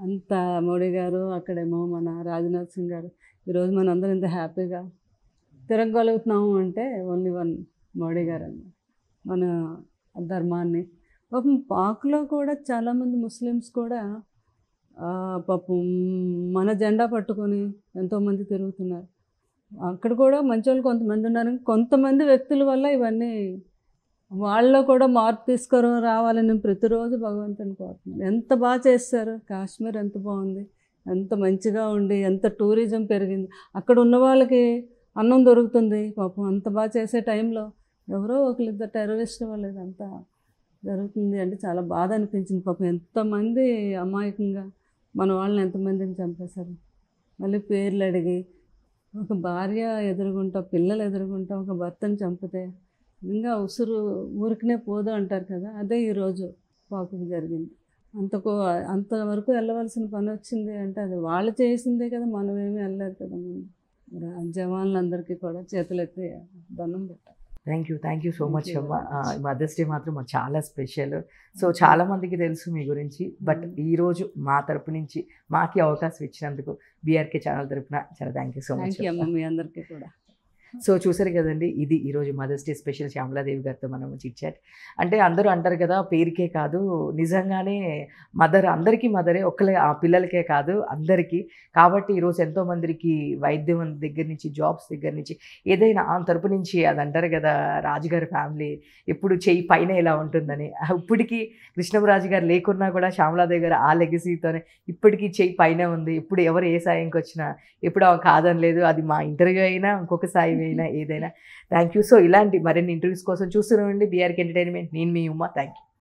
అంత మోడీ గారు, అక్కడేమో మన రాజ్నాథ్ సింగ్ గారు. ఈరోజు మనందరం ఇంత హ్యాపీగా తిరగలుగుతున్నాము అంటే ఓన్లీ వన్ మోడీ గారు అన్నమాట. మన ధర్మాన్ని పాపం పాక్లో కూడా చాలామంది ముస్లిమ్స్ కూడా పాపం మన జెండా పట్టుకొని ఎంతోమంది తిరుగుతున్నారు. అక్కడ కూడా మంచోళ్ళు కొంతమంది ఉన్నారు. కొంతమంది వ్యక్తుల వల్ల ఇవన్నీ వాళ్ళలో కూడా మార్పు తీసుకొని రావాలని ప్రతిరోజు భగవంతుని కోరుతున్నాను. ఎంత బాగా చేస్తారు, కాశ్మీర్ ఎంత బాగుంది, ఎంత మంచిగా ఉండి, ఎంత టూరిజం పెరిగింది. అక్కడ ఉన్న వాళ్ళకి అన్నం దొరుకుతుంది. పాపం అంత బాగా చేసే టైంలో ఎవరో ఒకరిద్దరు టెర్రరిస్ట్ వాళ్ళు ఇదంతా జరుగుతుంది అంటే చాలా బాధ అనిపించింది. పాపం ఎంతమంది అమాయకంగా మన వాళ్ళని ఎంతమందిని చంపేశారు. మళ్ళీ పేర్లు అడిగి ఒక భార్య ఎదురుగుంటా, పిల్లలు ఎదురుగుంటా ఒక భర్తను చంపితే ఇంకా ఉసురు ఊరికనే పోదు అంటారు కదా. అదే ఈరోజు పాపకు జరిగింది. అంతవరకు వెళ్ళవలసిన పని వచ్చింది అంటే అది వాళ్ళు చేసిందే కదా, మనం ఏమీ వెళ్ళలేదు కదా ముందు. మరి ఆ జవాన్లందరికీ కూడా చేతులెత్తి దండం పెట్టాలి. Thank you so Thank much you అమ్మ. very much. మదర్స్ డే మాత్రం మాకు చాలా స్పెషల్. సో చాలా మందికి తెలుసు మీ గురించి. బట్ ఈరోజు మా తరపు నుంచి మాకు అవకాశం ఇచ్చినందుకు బీఆర్కే ఛానల్ తరపున చాలా thank you so much. Thank you అమ్మ మీ అందరికీ కూడా. సో చూసారు కదండి, ఇది ఈరోజు మదర్స్ డే స్పెషల్ శ్యామలాదేవి గారితో మనం చిట్చాట్. అంటే అందరూ అంటారు కదా, పేరుకే కాదు నిజంగానే మదర్ అందరికీ మదరే, ఆ పిల్లలకే కాదు అందరికీ. కాబట్టి ఈరోజు ఎంతోమందికి వైద్యం దగ్గర నుంచి, జాబ్స్ దగ్గర నుంచి, ఏదైనా ఆ తరపు నుంచి అది అంటారు కదా, రాజుగారి ఫ్యామిలీ ఎప్పుడు చెయ్యి పైన ఇలా ఉంటుందని. ఇప్పటికీ కృష్ణరాజు గారు లేకున్నా కూడా శ్యామలాదేవి గారు ఆ లెగసీతోనే ఇప్పటికీ చెయ్యి పైన ఉంది. ఇప్పుడు ఎవరు ఏ సాయంకి వచ్చినా ఎప్పుడు కాదని లేదు. అది మా ఇంటర్వ్యూ అయినా, ఇంకొక సాయం అయినా, ఏదైనా. Thank you. సో ఇలాంటి మరిన్ని ఇంటర్వ్యూస్ కోసం చూస్తూనే ఉండండి బీఆర్కే ఎంటర్టైన్మెంట్. నేను మీ ఉమా. Thank you.